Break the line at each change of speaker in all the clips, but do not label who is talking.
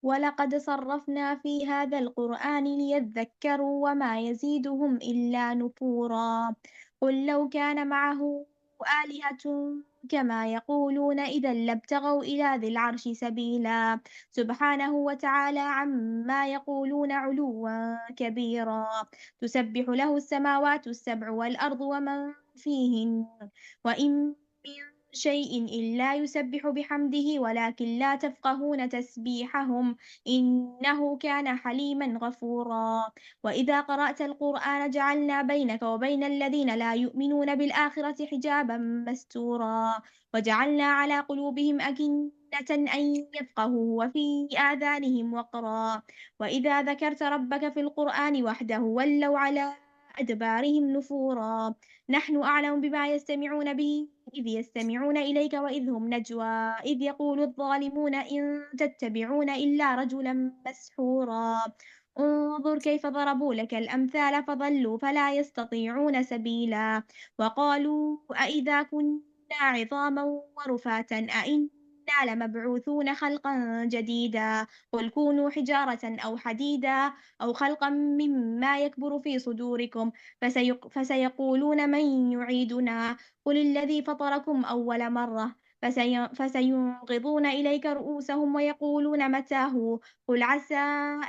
وَلَقَدْ صَرَّفْنَا فِي هَذَا الْقُرْآنِ لِيَذَّكَّرُوا وَمَا يَزِيدُهُمْ إِلَّا نُفُورًا قُل لَّوْ كَانَ مَعَهُ آلِهَةٌ كَمَا يَقُولُونَ إِذًا لَّابْتَغَوْا إِلَىٰ ذِي الْعَرْشِ سَبِيلًا سُبْحَانَهُ وَتَعَالَىٰ عَمَّا يَقُولُونَ عُلُوًّا كَبِيرًا تُسَبِّحُ لَهُ السَّمَاوَاتُ السَّبْعُ وَالْأَرْضُ وَمَن فِيهِنَّ وَإِن مِّن شيء إلا يسبح بحمده ولكن لا تفقهون تسبيحهم إنه كان حليما غفورا وإذا قرأت القرآن جعلنا بينك وبين الذين لا يؤمنون بالآخرة حجابا مستورا وجعلنا على قلوبهم أكنة أن يفقهوا وفي آذانهم وقرا وإذا ذكرت ربك في القرآن وحده ولوا على أدبارهم نفورا نحن أعلم بما يستمعون به إذ يستمعون إليك وإذ هم نجوى إذ يقول الظالمون إن تتبعون إلا رجلا مسحورا انظر كيف ضربوا لك الأمثال فضلوا فلا يستطيعون سبيلا وقالوا أإذا كنا عظاما ورفاتا أإنا لمبعوثون خلقا جديدا قل كونوا حجارة أو حديدا أو خلقا مما يكبر في صدوركم فسيقولون من يعيدنا قل الذي فطركم أول مرة فسينغضون إليك رؤوسهم ويقولون متاه قل عسى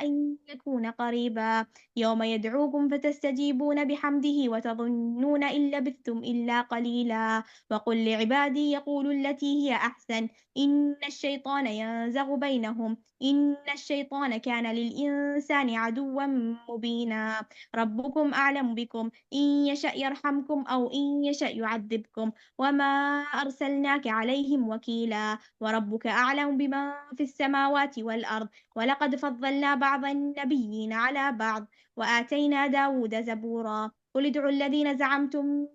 أن يكون قريبا يوم يدعوكم فتستجيبون بحمده وتظنون إن لبثتم إلا قليلا وقل لعبادي يقولوا التي هي أحسن إن الشيطان ينزغ بينهم إن الشيطان كان للإنسان عدوا مبينا ربكم أعلم بكم إن يشأ يرحمكم أو إن يشأ يعذبكم وما أرسلناك عليهم وكيلا وربك أعلم بما في السماوات والأرض ولقد فضلنا بعض النبيين على بعض وآتينا داود زبورا قل ادعوا الذين زعمتم من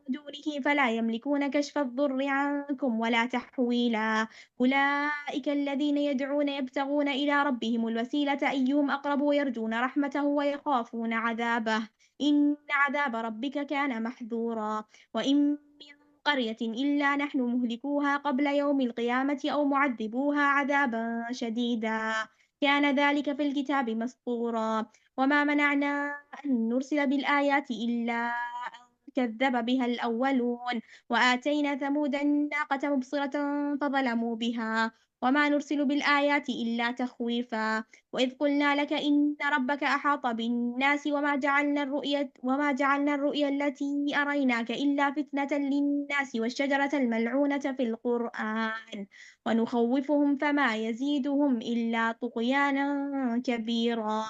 دونه فلا يملكون كشف الضر عنكم ولا تحويلا أولئك الذين يدعون يبتغون إلى ربهم الوسيلة أيهم أقرب ويرجون رحمته ويخافون عذابه إن عذاب ربك كان محذورا وإن من قرية إلا نحن مهلكوها قبل يوم القيامة أو معذبوها عذابا شديدا كان ذلك في الكتاب مسطورا وما منعنا أن نرسل بالآيات إلا أن كذب بها الأولون وآتينا ثمود الناقة مبصرة فظلموا بها وما نرسل بالآيات إلا تخويفا وإذ قلنا لك إن ربك أحاط بالناس وما جعلنا الرؤيا التي أريناك إلا فتنة للناس والشجرة الملعونة في القرآن ونخوفهم فما يزيدهم إلا طغيانا كبيرا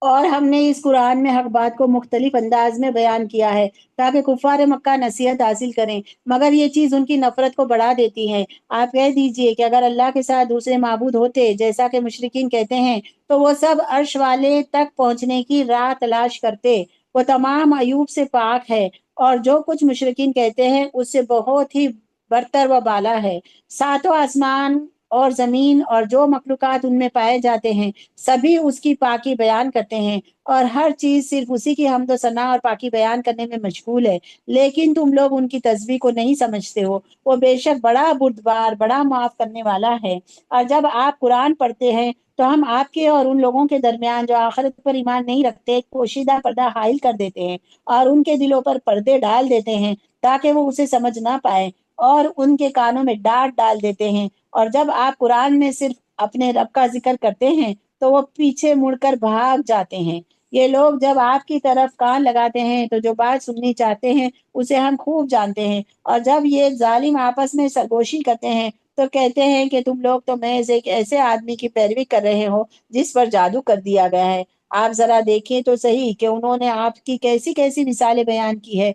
اور ہم نے اس قرآن میں حق بات کو مختلف انداز میں بیان کیا ہے تاکہ کفار مکہ نصیحت حاصل کریں مگر یہ چیز ان کی نفرت کو بڑھا دیتی ہے آپ کہہ دیجئے کہ اگر اللہ کے ساتھ دوسرے معبود ہوتے جیسا کہ مشرکین کہتے ہیں تو وہ سب عرش والے تک پہنچنے کی راہ تلاش کرتے وہ تمام عیوب سے پاک ہے اور جو کچھ مشرکین کہتے ہیں اس سے بہت ہی برتر و بالا ہے ساتوں آسمان اور زمین اور جو مخلوقات ان میں پائے جاتے ہیں سبھی اس کی پاکی بیان کرتے ہیں اور ہر چیز صرف اسی کی حمد و ثنا اور پاکی بیان کرنے میں مشغول ہے لیکن تم لوگ ان کی تسبیح کو نہیں سمجھتے ہو وہ بے شک بڑا بردبار بڑا معاف کرنے والا ہے اور جب آپ قرآن پڑھتے ہیں تو ہم آپ کے اور ان لوگوں کے درمیان جو آخرت پر ایمان نہیں رکھتے پوشیدہ پردہ حائل کر دیتے ہیں اور ان کے دلوں پر پردے ڈال دیتے ہیں تاکہ وہ اسے سمجھ نہ پائے اور ان کے کانوں میں ڈانٹ ڈال دیتے ہیں اور جب آپ قرآن میں صرف اپنے رب کا ذکر کرتے ہیں تو وہ پیچھے مڑ کر بھاگ جاتے ہیں یہ لوگ جب آپ کی طرف کان لگاتے ہیں تو جو بات سننی چاہتے ہیں اسے ہم خوب جانتے ہیں اور جب یہ ظالم آپس میں سرگوشی کرتے ہیں تو کہتے ہیں کہ تم لوگ تو محض ایک ایسے آدمی کی پیروی کر رہے ہو جس پر جادو کر دیا گیا ہے آپ ذرا دیکھیں تو صحیح کہ انہوں نے آپ کی کیسی کیسی مثالیں بیان کی ہے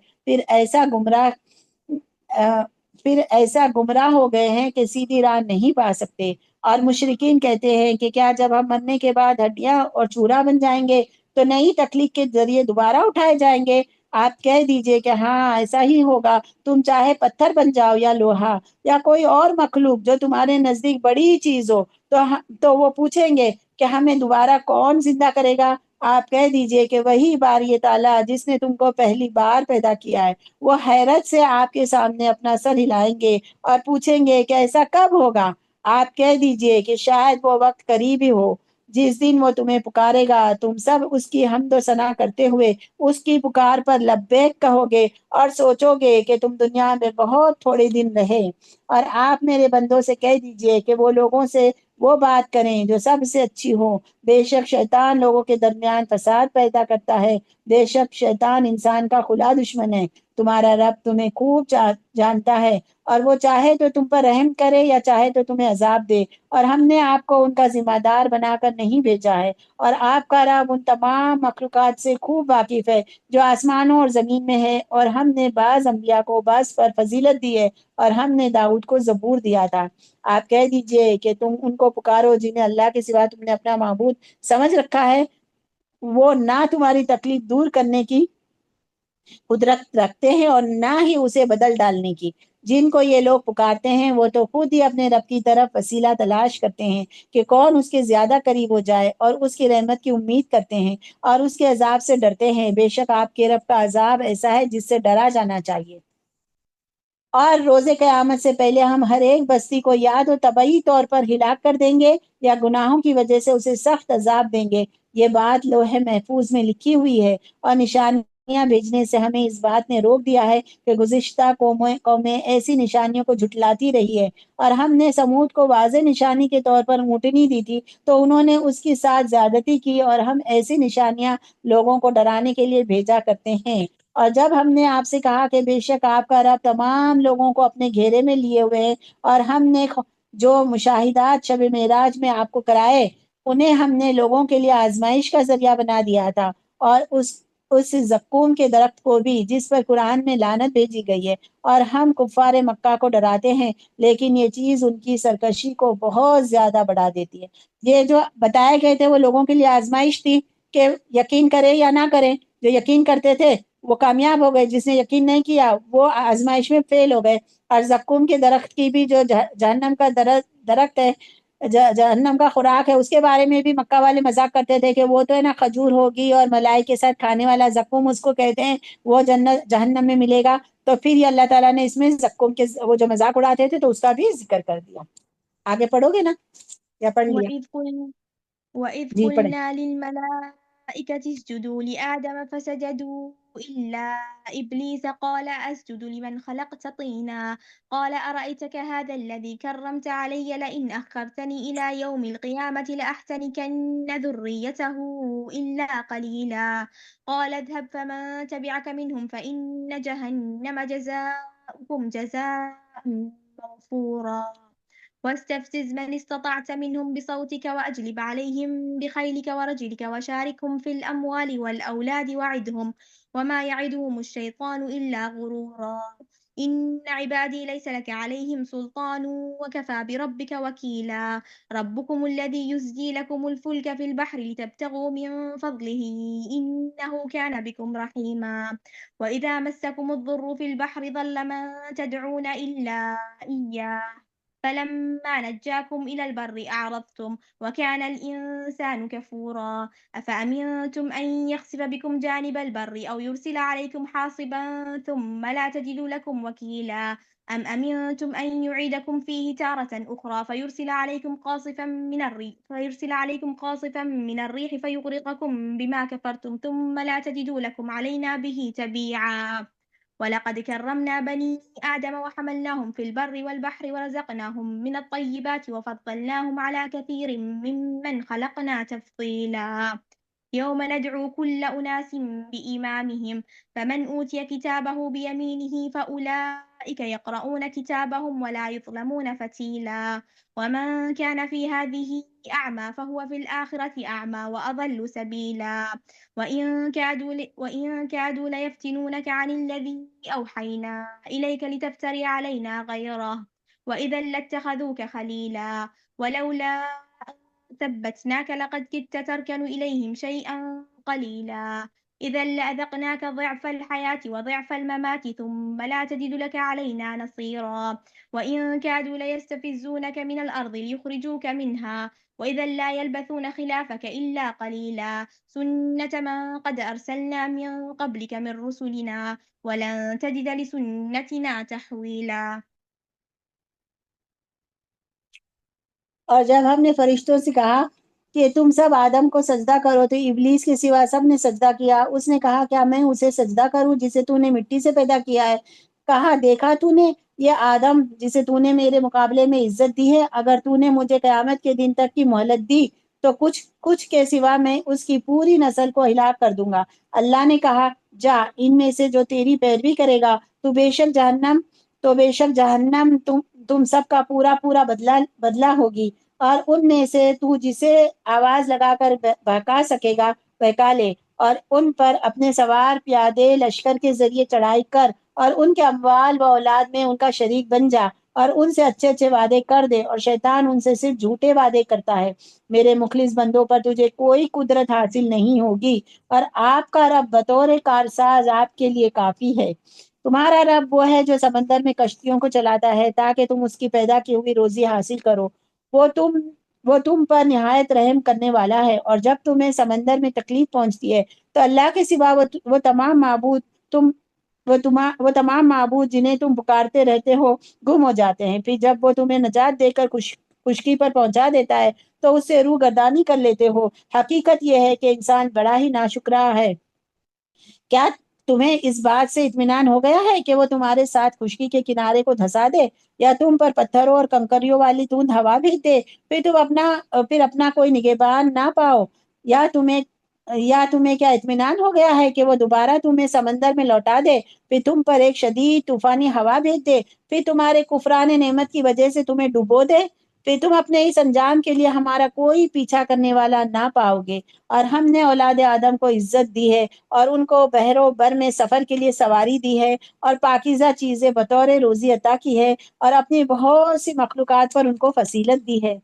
پھر ایسا گمراہ ہو گئے ہیں کہ سیدھی راہ نہیں پا سکتے اور مشرکین کہتے ہیں کہ کیا جب ہم مرنے کے بعد ہڈیاں اور چورا بن جائیں گے تو نئی تخلیق کے ذریعے دوبارہ اٹھائے جائیں گے آپ کہہ دیجئے کہ ہاں ایسا ہی ہوگا تم چاہے پتھر بن جاؤ یا لوہا یا کوئی اور مخلوق جو تمہارے نزدیک بڑی چیز ہو تو وہ پوچھیں گے کہ ہمیں دوبارہ کون زندہ کرے گا آپ کہہ دیجئے کہ وہی باری تعالیٰ جس نے تم کو پہلی بار پیدا کیا ہے وہ حیرت سے آپ کے سامنے اپنا سر ہلائیں گے اور پوچھیں گے کہ ایسا کب ہوگا آپ کہہ دیجئے کہ شاید وہ وقت قریب ہی ہو جس دن وہ تمہیں پکارے گا، تم سب اس کی حمد و ثنا کرتے ہوئے اس کی پکار پر لبیک کہو گے اور سوچو گے کہ تم دنیا میں بہت تھوڑے دن رہے۔ اور آپ میرے بندوں سے کہہ دیجئے کہ وہ لوگوں سے وہ بات کریں جو سب سے اچھی ہو۔ بے شک شیطان لوگوں کے درمیان فساد پیدا کرتا ہے، بے شک شیطان انسان کا کھلا دشمن ہے۔ تمہارا رب تمہیں خوب جانتا ہے، اور وہ چاہے تو تم پر رحم کرے یا چاہے تو تمہیں عذاب دے، اور ہم نے آپ کو ان کا ذمہ دار بنا کر نہیں بھیجا ہے، اور آپ کا رب ان تمام مخلوقات سے خوب واقف ہے جو آسمانوں اور زمین میں ہے۔ اور ہم نے بعض انبیاء کو بعض پر فضیلت دی ہے، اور ہم نے داؤد کو زبور دیا تھا۔ آپ کہہ دیجئے کہ تم ان کو پکارو جنہیں اللہ کے سوا تم نے اپنا معبود سمجھ رکھا ہے، وہ نہ تمہاری تکلیف دور کرنے کی قدرت رکھتے ہیں اور نہ ہی اسے بدل ڈالنے کی۔ جن کو یہ لوگ پکارتے ہیں وہ تو خود ہی اپنے رب کی طرف وسیلہ تلاش کرتے ہیں کہ کون اس کے زیادہ قریب ہو جائے، اور اس کی رحمت کی امید کرتے ہیں اور اس کے عذاب سے ڈرتے ہیں۔ بے شک آپ کے رب کا عذاب ایسا ہے جس سے ڈرا جانا چاہیے۔ اور روز قیامت سے پہلے ہم ہر ایک بستی کو یاد و طبعی طور پر ہلاک کر دیں گے یا گناہوں کی وجہ سے اسے سخت عذاب دیں گے۔ یہ بات لوح محفوظ میں لکھی ہوئی ہے، اور نشانیاں بھیجنے سے ہمیں اس بات نے روک دیا ہے کہ گزشتہ قومیں ایسی نشانیوں کو جھٹلاتی رہی ہے، اور ہم نے سمود کو واضح نشانی کے طور پر اونٹنی دی تھی تو انہوں نے اس کے ساتھ زیادتی کی، اور ہم ایسی نشانیاں لوگوں کو ڈرانے کے لیے بھیجا کرتے ہیں۔ اور جب ہم نے آپ سے کہا کہ بے شک آپ کا رب تمام لوگوں کو اپنے گھیرے میں لیے ہوئے ہیں، اور ہم نے جو مشاہدات شب معراج میں آپ کو کرائے انہیں ہم نے لوگوں کے لیے آزمائش کا ذریعہ بنا دیا تھا، اور اس زقوم کے درخت کو بھی جس پر قرآن میں لعنت بھیجی گئی ہے، اور ہم کفار مکہ کو ڈراتے ہیں، لیکن یہ چیز ان کی سرکشی کو بہت زیادہ بڑھا دیتی ہے۔ یہ جو بتائے گئے تھے وہ لوگوں کے لیے آزمائش تھی کہ یقین کرے یا نہ کرے۔ جو یقین کرتے تھے وہ کامیاب ہو گئے، جس نے یقین نہیں کیا وہ آزمائش میں فیل ہو گئے۔ اور زقوم کے درخت کی بھی جو جہنم کا درخت ہے، جہنم کا خوراک ہے، اس کے بارے میں بھی مکہ والے مذاق کرتے تھے کہ وہ تو ہے نا کھجور ہوگی اور ملائی کے ساتھ کھانے والا زقوم اس کو کہتے ہیں، وہ جہنم میں ملے گا۔ تو پھر یہ اللہ تعالیٰ نے اس میں زقوم کے وہ جو مذاق اڑاتے تھے تو اس کا بھی ذکر کر دیا۔ آگے پڑھو گے نا یا پڑھ لیا؟
وإذ قلنا وإذ
جی پڑھیں۔
قلنا للملائكة اسجدوا لآدم فسجدوا إلا إبليس قال أسجد لمن خلقت طينا قال أرأيتك هذا الذي كرمت علي لئن أخرتني إلى يوم القيامة لأحتنكن ذريته إلا قليلا قال اذهب فمن تبعك منهم فإن جهنم جزاؤكم جزاء موفورا واستفزز من استطعت منهم بصوتك وأجلب عليهم بخيلك ورجلك وشاركهم في الأموال والأولاد وعدهم وما يعدهم الشيطان إلا غرورا إن عبادي ليس لك عليهم سلطان وكفى بربك وكيلا ربكم الذي يزجي لكم الفلك في البحر لتبتغوا من فضله إنه كان بكم رحيما وإذا مسكم الضر في البحر ضل من تدعون إلا إياه فلما نجاكم إلى البر أعرضتم وكان الإنسان كفورا أفأمنتم أن يخسف بكم جانب البر أو يرسل عليكم حاصبا ثم لا تجدوا لكم وكيلا أم أمنتم أن يعيدكم فيه تارة أخرى فيرسل عليكم قاصفا من الريح فيغرقكم بما كفرتم ثم لا تجدوا لكم علينا به تبيعا ولقد كرمنا بني آدم وحملناهم في البر والبحر ورزقناهم من الطيبات وفضلناهم على كثير ممن خلقنا تفضيلا يوم ندعو كل أناس بإمامهم فمن أوتي كتابه بيمينه فأولئك يقرؤون كتابهم ولا يظلمون فتيلا ومن كان في هذه أعمى فهو في الآخرة أعمى وأضل سبيلا وإن كادوا ليفتنونك عن الذي أوحينا إليك لتفتري علينا غيره وإذا لاتخذوك خليلا ولولا أن ثبتناك لقد كدت تركن إليهم شيئا قليلا إذا لأذقناك ضعف الحياة وضعف الممات ثم لا تجد لك علينا نصيرا وإن كادوا ليستفزونك من الأرض ليخرجوك منها وإذا لا يلبثون خلافك إلا قليلا سنة من قد أرسلنا من قبلك من رسلنا ولن تجد لسنتنا تحويلا
اور جب ہم نے فرشتوں سے کہا کہ تم سب آدم کو سجدہ کرو تو ابلیس کے سوا سب نے سجدہ کیا. اس نے کہا کیا میں اسے سجدہ کروں جسے تو نے مٹی سے پیدا کیا ہے؟ کہا دیکھا تو نے یہ آدم جسے تو نے میرے مقابلے میں عزت دی ہے، اگر تو نے مجھے قیامت کے دن تک کی مہلت دی تو کچھ کے سوا میں اس کی پوری نسل کو ہلاک کر دوں گا. اللہ نے کہا جا ان میں سے جو تیری پیروی کرے گا تو بے شک جہنم تم سب کا پورا پورا بدلہ ہوگی، اور ان میں سے تو جسے آواز لگا کر بہکا سکے گا بہکا لے، اور ان پر اپنے سوار پیادے لشکر کے ذریعے چڑھائی کر، اور ان کے اموال و اولاد میں ان کا شریک بن جا، اور ان سے اچھے اچھے وعدے کر دے، اور شیطان ان سے صرف جھوٹے وعدے کرتا ہے. میرے مخلص بندوں پر تجھے کوئی قدرت حاصل نہیں ہوگی، اور آپ کا رب بطور کارساز آپ کے لیے کافی ہے. تمہارا رب وہ ہے جو سمندر میں کشتیوں کو چلاتا ہے تاکہ تم اس کی پیدا کی ہوئی روزی حاصل کرو. وہ تم پر نہایت رحم کرنے والا ہے. اور جب تمہیں سمندر میں تکلیف پہنچتی ہے تو اللہ کے سوا وہ تمام معبود جنہیں تم پکارتے رہتے ہو گم ہو جاتے ہیں. پھر جب وہ تمہیں نجات دے کر خشکی پر پہنچا دیتا ہے تو اس سے روح گردانی کر لیتے ہو. حقیقت یہ ہے کہ انسان بڑا ہی ناشکرا ہے. کیا تمہیں اس بات سے اطمینان ہو گیا ہے کہ وہ تمہارے ساتھ خشکی کے کنارے کو دھسا دے یا تم پر پتھروں اور کنکریوں والی توند ہوا بھیج دے، پھر اپنا کوئی نگہبان نہ پاؤ؟ یا تمہیں کیا اطمینان ہو گیا ہے کہ وہ دوبارہ تمہیں سمندر میں لوٹا دے، پھر تم پر ایک شدید طوفانی ہوا بھیج دے، پھر تمہارے کفران نعمت کی وجہ سے تمہیں ڈبو دے، پھر تم اپنے اس انجام کے لیے ہمارا کوئی پیچھا کرنے والا نہ پاؤ گے. اور ہم نے اولاد آدم کو عزت دی ہے اور ان کو بحر و بر میں سفر کے لیے سواری دی ہے اور پاکیزہ چیزیں بطور روزی عطا کی ہے اور اپنی بہت سی مخلوقات پر ان کو فضیلت دی ہے.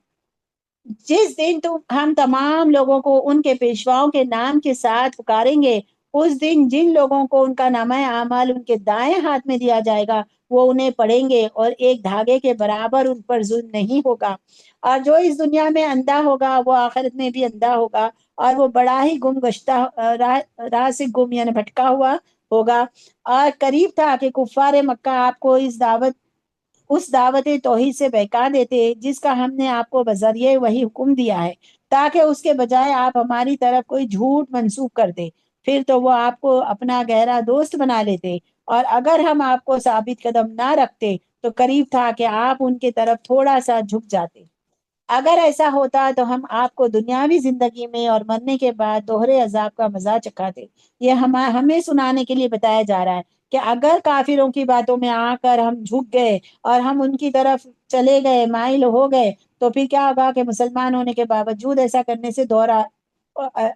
جس دن ہم تمام لوگوں کو ان کے پیشواؤں کے نام کے ساتھ پکاریں گے، اس دن جن لوگوں کو ان کا نامہ اعمال ان کے دائیں ہاتھ میں دیا جائے گا وہ انہیں پڑھیں گے اور ایک دھاگے کے برابر ان پر ظلم نہیں ہوگا. اور جو اس دنیا میں اندھا ہوگا وہ آخرت میں بھی اندھا ہوگا اور وہ بڑا ہی گم گشتہ راہ سے گم یعنی بھٹکا ہوا ہوگا. اور قریب تھا کہ کفار مکہ آپ کو اس دعوت توحید سے بہکا دیتے جس کا ہم نے آپ کو بذریعہ وہی حکم دیا ہے، تاکہ اس کے بجائے آپ ہماری طرف کوئی جھوٹ منسوخ کر دے. پھر تو وہ آپ کو اپنا گہرا دوست بنا لیتے، اور اگر ہم آپ کو ثابت قدم نہ رکھتے تو قریب تھا کہ آپ ان کی طرف تھوڑا سا جھک جاتے. اگر ایسا ہوتا تو ہم آپ کو دنیاوی زندگی میں اور مرنے کے بعد دوہرے عذاب کا مزہ چکھاتے. یہ ہمیں سنانے کے لیے بتایا جا رہا ہے کہ اگر کافروں کی باتوں میں آ کر ہم جھک گئے اور ہم ان کی طرف چلے گئے، مائل ہو گئے، تو پھر کیا ہوگا کہ مسلمان ہونے کے باوجود ایسا کرنے سے دوہرا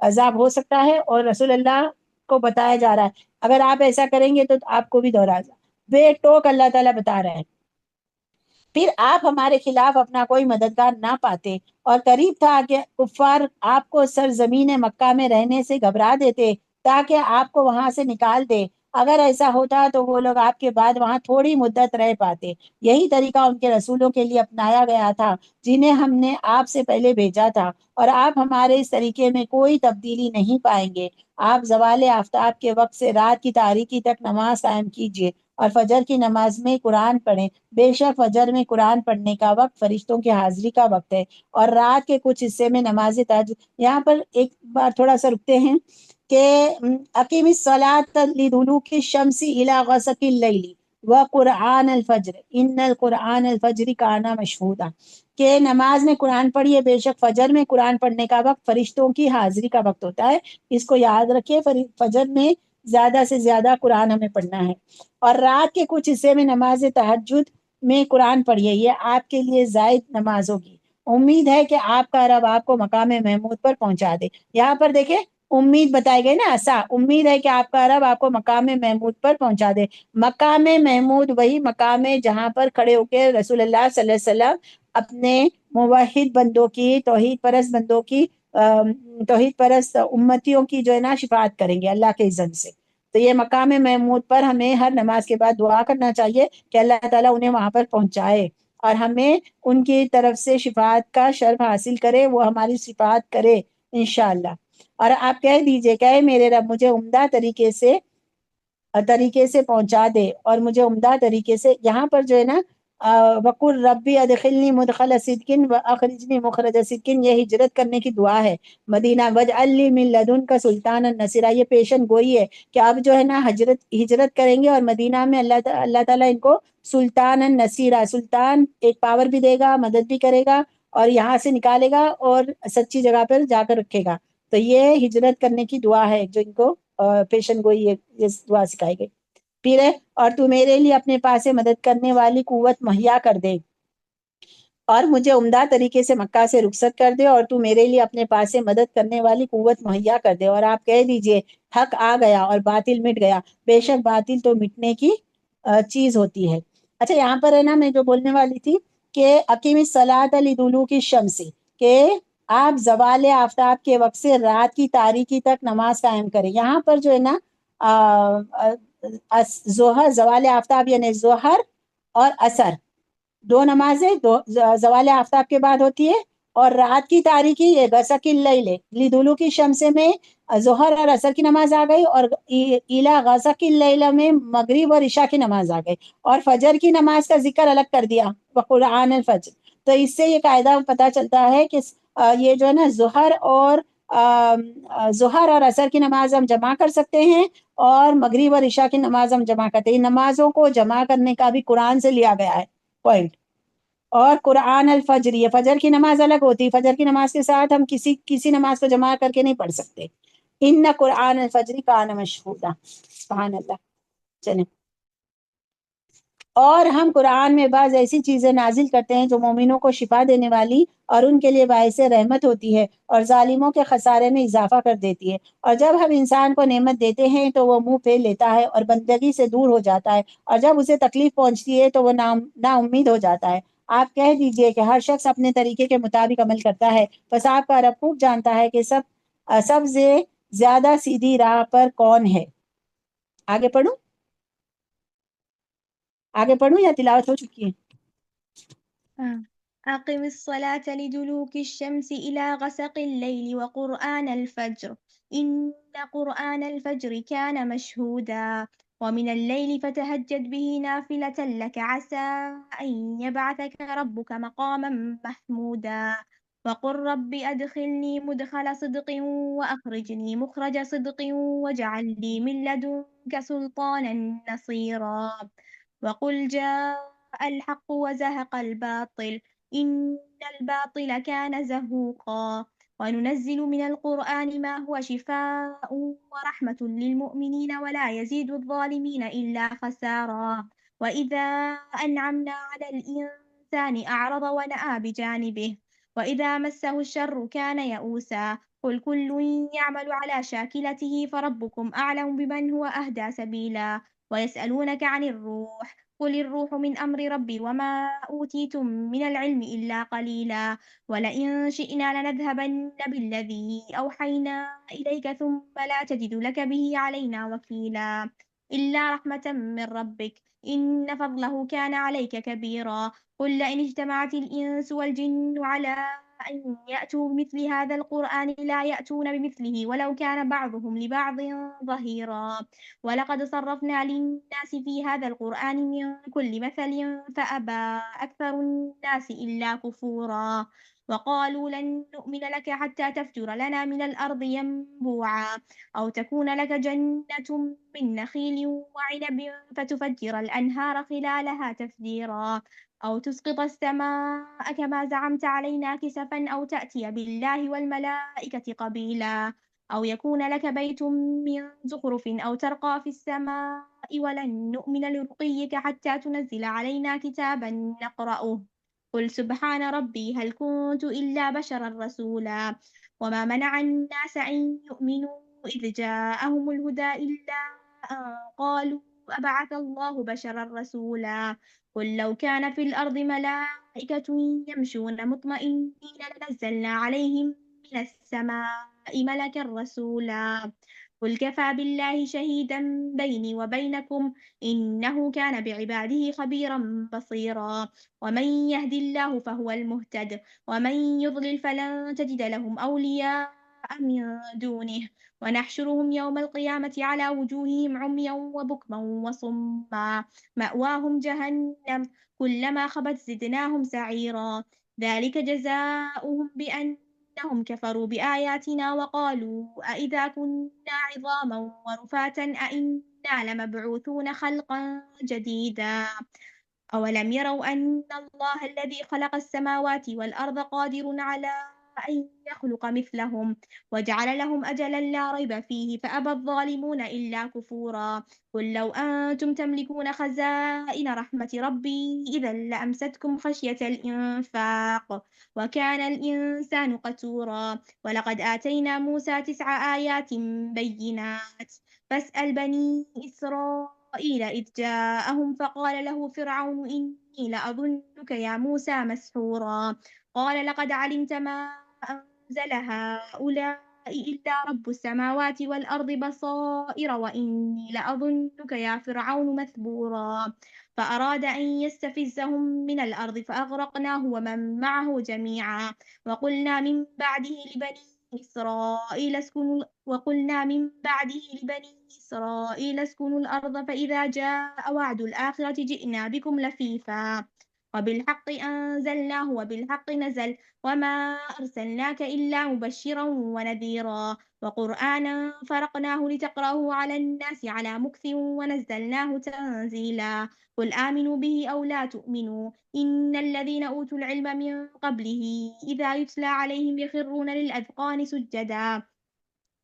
عذاب ہو سکتا ہے. اور رسول اللہ کو بتایا جا رہا ہے اگر آپ ایسا کریں گے تو آپ کو بھی دوہرا عذاب. بے ٹوک اللہ تعالیٰ بتا رہے ہیں. پھر آپ ہمارے خلاف اپنا کوئی مددگار نہ پاتے، اور قریب تھا کہ کفار آپ کو سرزمین مکہ میں رہنے سے گھبرا دیتے تاکہ آپ کو وہاں سے نکال دے. اگر ایسا ہوتا تو وہ لوگ آپ کے بعد وہاں تھوڑی مدت رہ پاتے. یہی طریقہ ان کے رسولوں کے لیے اپنایا گیا تھا جنہیں ہم نے آپ سے پہلے بھیجا تھا، اور آپ ہمارے اس طریقے میں کوئی تبدیلی نہیں پائیں گے. آپ زوال آفتاب کے وقت سے رات کی تاریکی تک نماز قائم کیجیے اور فجر کی نماز میں قرآن پڑھیں. بے شک فجر میں قرآن پڑھنے کا وقت فرشتوں کی حاضری کا وقت ہے، اور رات کے کچھ حصے میں نماز تہجد. یہاں پر ایک بار تھوڑا سا رکتے ہیں کہ اقیم الصلاۃ لدلوک الشمس الی غسق اللیل وقرآن الفجر ان القرآن الفجر کان مشہودا، کہ نماز میں قرآن پڑھیے، بے شک فجر میں قرآن پڑھنے کا وقت فرشتوں کی حاضری کا وقت ہوتا ہے. اس کو یاد رکھیے، فجر میں زیادہ سے زیادہ قرآن ہمیں پڑھنا ہے، اور رات کے کچھ حصے میں نماز تہجد میں قرآن پڑھیے. یہ آپ کے لیے زائد نماز ہوگی. امید ہے کہ آپ کا رب آپ کو مقام محمود پر پہنچا دے. یہاں پر دیکھیں امید بتائی گئی نا، ایسا امید ہے کہ آپ کا رب آپ کو مقام محمود پر پہنچا دے. مقام محمود وہی مقام ہے جہاں پر کھڑے ہو کے رسول اللہ صلی اللہ علیہ وسلم اپنے موحد بندوں کی توحید پرست امتیوں کی جو ہے نا شفاعت کریں گے اللہ کے اذن سے. تو یہ مقام محمود پر ہمیں ہر نماز کے بعد دعا کرنا چاہیے کہ اللہ تعالیٰ انہیں وہاں پر پہنچائے اور ہمیں ان کی طرف سے شفاعت کا شرف حاصل کرے، وہ ہماری شفاعت کرے انشاءاللہ. اور آپ کہہ دیجئے کہ میرے رب مجھے عمدہ طریقے سے پہنچا دے، اور مجھے عمدہ طریقے سے. یہاں پر جو ہے نا وقل ربی ادخلنی مدخل صدق واخرجنی مخرج صدق، یہ ہجرت کرنے کی دعا ہے مدینہ. واجعل لی من لدنک سلطانا نصیرا، یہ پیشن گوئی ہے کہ اب جو ہے نا ہجرت کریں گے اور مدینہ میں اللہ تعالیٰ ان کو سلطانا نصیرا، سلطان ایک پاور بھی دے گا، مدد بھی کرے گا اور یہاں سے نکالے گا اور سچی جگہ پر جا کر رکھے گا. تو یہ ہجرت کرنے کی دعا ہے جو ان کو پیشن گوئی ہے، یہ دعا سکھائی گئی. پھر ہے اور تو میرے لیے اپنے پاس سے مدد کرنے والی قوت مہیا کر دے اور مجھے عمدہ طریقے سے مکہ سے رخصت کر دے، اور تو میرے لیے اپنے پاس سے مدد کرنے والی قوت مہیا کر دے. اور آپ کہہ دیجئے حق آ گیا اور باطل مٹ گیا، بے شک باطل تو مٹنے کی چیز ہوتی ہے. اچھا یہاں پر ہے نا میں جو بولنے والی تھی کہ اقیم الصلاۃ لدلوک الشمس، کہ آپ زوال آفتاب کے وقت سے رات کی تاریکی تک نماز قائم کریں. یہاں پر جو ہے نا ظہر، زوال آفتاب یعنی ظہر اور عصر دو نمازیں زوال آفتاب کے بعد ہوتی ہے، اور رات کی تاریکی یہ غسق اللیل لدلوک الشمس میں ظہر اور عصر کی نماز آ گئی، اور الی غسق اللیل میں مغرب اور عشاء کی نماز آ گئی، اور فجر کی نماز کا ذکر الگ کر دیا وقرآن الفجر. تو اس سے یہ قاعدہ پتہ چلتا ہے کہ یہ جو ہے نا ظہر اور عصر کی نماز ہم جمع کر سکتے ہیں، اور مغرب اور عشاء کی نماز ہم جمع کرتے ہیں. نمازوں کو جمع کرنے کا بھی قرآن سے لیا گیا ہے پوائنٹ. اور قرآن الفجر، یہ فجر کی نماز الگ ہوتی ہے، فجر کی نماز کے ساتھ ہم کسی نماز کو جمع کر کے نہیں پڑھ سکتے. ان قرآن الفجر کان مشہودا، سبحان اللہ. چلیں، اور ہم قرآن میں بعض ایسی چیزیں نازل کرتے ہیں جو مومنوں کو شفا دینے والی اور ان کے لیے باعث رحمت ہوتی ہے اور ظالموں کے خسارے میں اضافہ کر دیتی ہے. اور جب ہم انسان کو نعمت دیتے ہیں تو وہ منہ پھیر لیتا ہے اور بندگی سے دور ہو جاتا ہے، اور جب اسے تکلیف پہنچتی ہے تو وہ نا امید ہو جاتا ہے. آپ کہہ دیجئے کہ ہر شخص اپنے طریقے کے مطابق عمل کرتا ہے، بس آپ کا رب خوب جانتا ہے کہ سب سے زیادہ سیدھی راہ پر کون ہے. آگے پڑھوں یا تلاوت ہو چکی ہے؟
أقم الصلاة لدلوك الشمس إلى غسق الليل وقرآن الفجر إن قرآن الفجر كان مشهودا ومن الليل فتهجد به نافلة لك عسى أن يبعثك ربك مقاما محمودا وقل رب أدخلني مدخل صدق وأخرجني مخرج صدق واجعل لي من لدنك سلطانا نصيرا وقل جاء الحق وزهق الباطل إن الباطل كان زهوقا وننزل من القرآن ما هو شفاء ورحمة للمؤمنين ولا يزيد الظالمين إلا خسارا وإذا أنعمنا على الإنسان أعرض ونأى بجانبه وإذا مسه الشر كان يئوسا قل كل يعمل على شاكلته فربكم أعلم بمن هو أهدى سبيلا ويسألونك عن الروح قل الروح من أمر ربي وما أوتيتم من العلم إلا قليلا ولئن شئنا لنذهبن بالذي أوحينا إليك ثم لا تجد لك به علينا وكيلا إلا رحمة من ربك إن فضله كان عليك كبيرا قل لئن اجتمعت الإنس والجن على أن يأتوا بمثل هذا القرآن لا يأتون بمثله ولو كان بعضهم لبعض ظهيرا ولقد صرفنا للناس في هذا القرآن من كل مثل فأبى أكثر الناس إلا كفورا وقالوا لن نؤمن لك حتى تفجر لنا من الأرض ينبوعا أو تكون لك جنة من نخيل وعنب فتفجر الأنهار خلالها تفجيرا أو تسقط السماء كما زعمت علينا كسفا أو تأتي بالله والملائكة قبيلا أو يكون لك بيت من زخرف أو ترقى في السماء ولن نؤمن لرقيك حتى تنزل علينا كتابا نقرأه قل سبحان ربي هل كنت إلا بشرا رسولا وما منع الناس أن يؤمنوا إذ جاءهم الهدى إلا أن قالوا أبعث الله بشرا رسولا قل لو كان في الأرض ملائكة يمشون مطمئنين لنزلنا عليهم من السماء ملكا رسولا قل كفى بالله شهيدا بيني وبينكم إنه كان بعباده خبيرا بصيرا ومن يهد الله فهو المهتد ومن يضلل فلن تجد لهم أولياء من دونه ونحشرهم يوم القيامة على وجوههم عميا وبكما وصما مأواهم جهنم كلما خبت زدناهم سعيرا ذلك جزاؤهم بأنهم كفروا بآياتنا وقالوا أإذا كنا عظاما ورفاتا أإنا لمبعوثون خلقا جديدا أولم يروا أن الله الذي خلق السماوات والأرض قادر على أن يخلق مثلهم وجعل لهم أجلا لا ريب فيه فأبى الظالمون إلا كفورا قل لو أنتم تملكون خزائن رحمة ربي إذا لأمسكتم خشية الإنفاق وكان الإنسان قتورا ولقد آتينا موسى 9 آيات بينات فاسأل بني إسرائيل إذ جاءهم فقال له فرعون إني لأظنك يا موسى مسحورا قال لقد علمت ما أنزل هؤلاء إلا رب السماوات والأرض بصائر وإني لأظنك يا فرعون مثبورا فأراد أن يستفزهم من الأرض فأغرقناه ومن معه جميعا وقلنا من بعده لبني إسرائيل اسكنوا الأرض فإذا جاء وعد الآخرة جئنا بكم لفيفا وبالحق أنزلناه وبالحق نزل وما أرسلناك إلا مبشرا ونذيرا وقرآنا فرقناه لتقرأه على الناس على مكث ونزلناه تنزيلا قل آمنوا به أو لا تؤمنوا إن الذين أوتوا العلم من قبله إذا يتلى عليهم يخرون للأذقان سجدا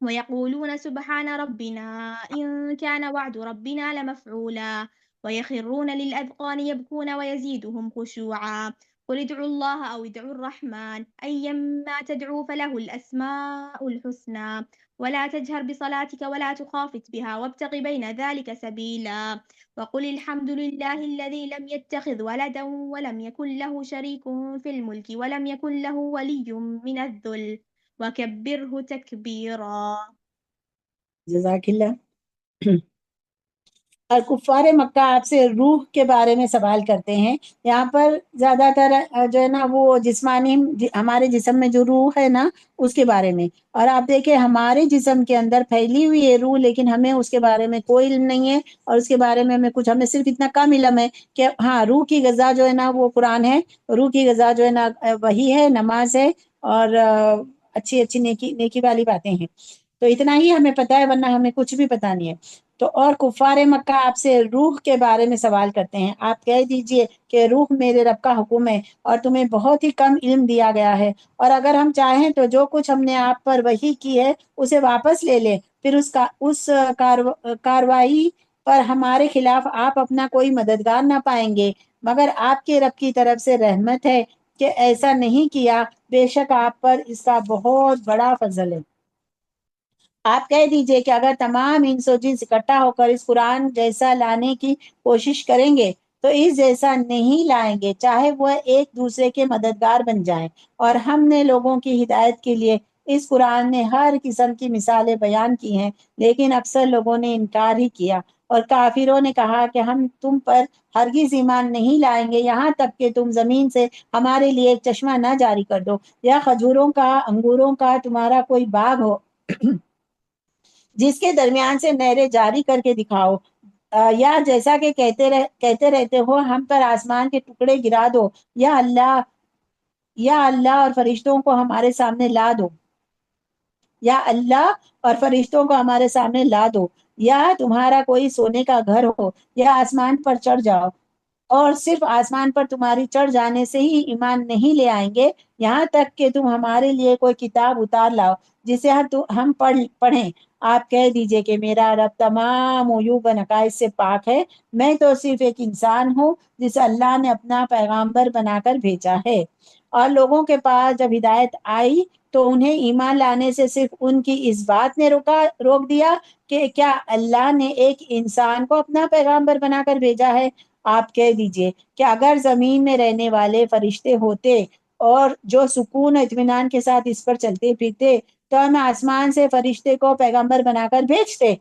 ويقولون سبحان ربنا إن كان وعد ربنا لمفعولا ويخرون للأذقان يبكون ويزيدهم خشوعا قل ادعوا الله أو ادعوا الرحمن أيما تدعوا فله الأسماء الحسنى ولا تجهر بصلاتك ولا تخافت بها وابتغ بين ذلك سبيلا وقل الحمد لله الذي لم يتخذ ولدا ولم يكن له شريك في الملك ولم يكن له ولي من الذل وكبره تكبيرا
جزاکاللہ۔ اور کفار مکہ آپ سے روح کے بارے میں سوال کرتے ہیں۔ یہاں پر زیادہ تر جو ہے نا وہ جسمانی ہمارے جسم میں جو روح ہے نا اس کے بارے میں، اور آپ دیکھیں ہمارے جسم کے اندر پھیلی ہوئی ہے روح، لیکن ہمیں اس کے بارے میں کوئی علم نہیں ہے، اور اس کے بارے میں ہمیں صرف اتنا کم علم ہے کہ ہاں روح کی غذا جو ہے نا وہ قرآن ہے، روح کی غذا جو ہے نا وہی ہے، نماز ہے، اور اچھی اچھی نیکی والی باتیں ہیں۔ تو اتنا ہی ہمیں پتہ ہے، ورنہ ہمیں کچھ بھی پتہ نہیں ہے۔ تو اور کفار مکہ آپ سے روح کے بارے میں سوال کرتے ہیں، آپ کہہ دیجئے کہ روح میرے رب کا حکم ہے اور تمہیں بہت ہی کم علم دیا گیا ہے، اور اگر ہم چاہیں تو جو کچھ ہم نے آپ پر وحی کی ہے اسے واپس لے لیں، پھر اس کاروائی پر ہمارے خلاف آپ اپنا کوئی مددگار نہ پائیں گے، مگر آپ کے رب کی طرف سے رحمت ہے کہ ایسا نہیں کیا، بے شک آپ پر اس کا بہت بڑا فضل ہے۔ آپ کہہ دیجئے کہ اگر تمام انس و جنس اکٹھا ہو کر اس قرآن جیسا لانے کی کوشش کریں گے تو اس جیسا نہیں لائیں گے، چاہے وہ ایک دوسرے کے مددگار بن جائیں، اور ہم نے لوگوں کی ہدایت کے لیے اس قرآن میں ہر قسم کی مثالیں بیان کی ہیں، لیکن اکثر لوگوں نے انکار ہی کیا، اور کافروں نے کہا کہ ہم تم پر ہرگز ایمان نہیں لائیں گے یہاں تک کہ تم زمین سے ہمارے لیے ایک چشمہ نہ جاری کر دو، یا کھجوروں کا انگوروں کا تمہارا کوئی باغ ہو جس کے درمیان سے نہریں جاری کر کے دکھاؤ، یا جیسا کہ کہتے رہتے ہو ہم پر آسمان کے ٹکڑے گرا دو، یا اللہ اور فرشتوں کو ہمارے سامنے لا دو، یا اللہ اور فرشتوں کو ہمارے سامنے لا دو، یا تمہارا کوئی سونے کا گھر ہو، یا آسمان پر چڑھ جاؤ، اور صرف آسمان پر تمہاری چڑھ جانے سے ہی ایمان نہیں لے آئیں گے، یہاں تک کہ تم ہمارے لیے کوئی کتاب اتار لاؤ جسے ہم پڑھیں۔ آپ کہہ دیجئے کہ میرا رب تمام عیوب و نقائص سے پاک ہے، میں تو صرف ایک انسان ہوں جسے اللہ نے اپنا پیغامبر بنا کر بھیجا ہے۔ اور لوگوں کے پاس جب ہدایت آئی تو انہیں ایمان لانے سے صرف ان کی اس بات نے روک دیا کہ کیا اللہ نے ایک انسان کو اپنا پیغامبر بنا کر بھیجا ہے۔ آپ کہہ دیجئے کہ اگر زمین میں رہنے والے فرشتے ہوتے اور جو سکون و اطمینان کے ساتھ اس پر چلتے پھرتے تو ہم آسمان سے فرشتے کو پیغمبر بنا کر بھیجتے۔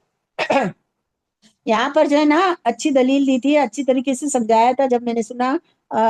یہاں پر جو ہے نا اچھی دلیل دی تھی، اچھی طریقے سے سمجھایا تھا جب میں نے سنا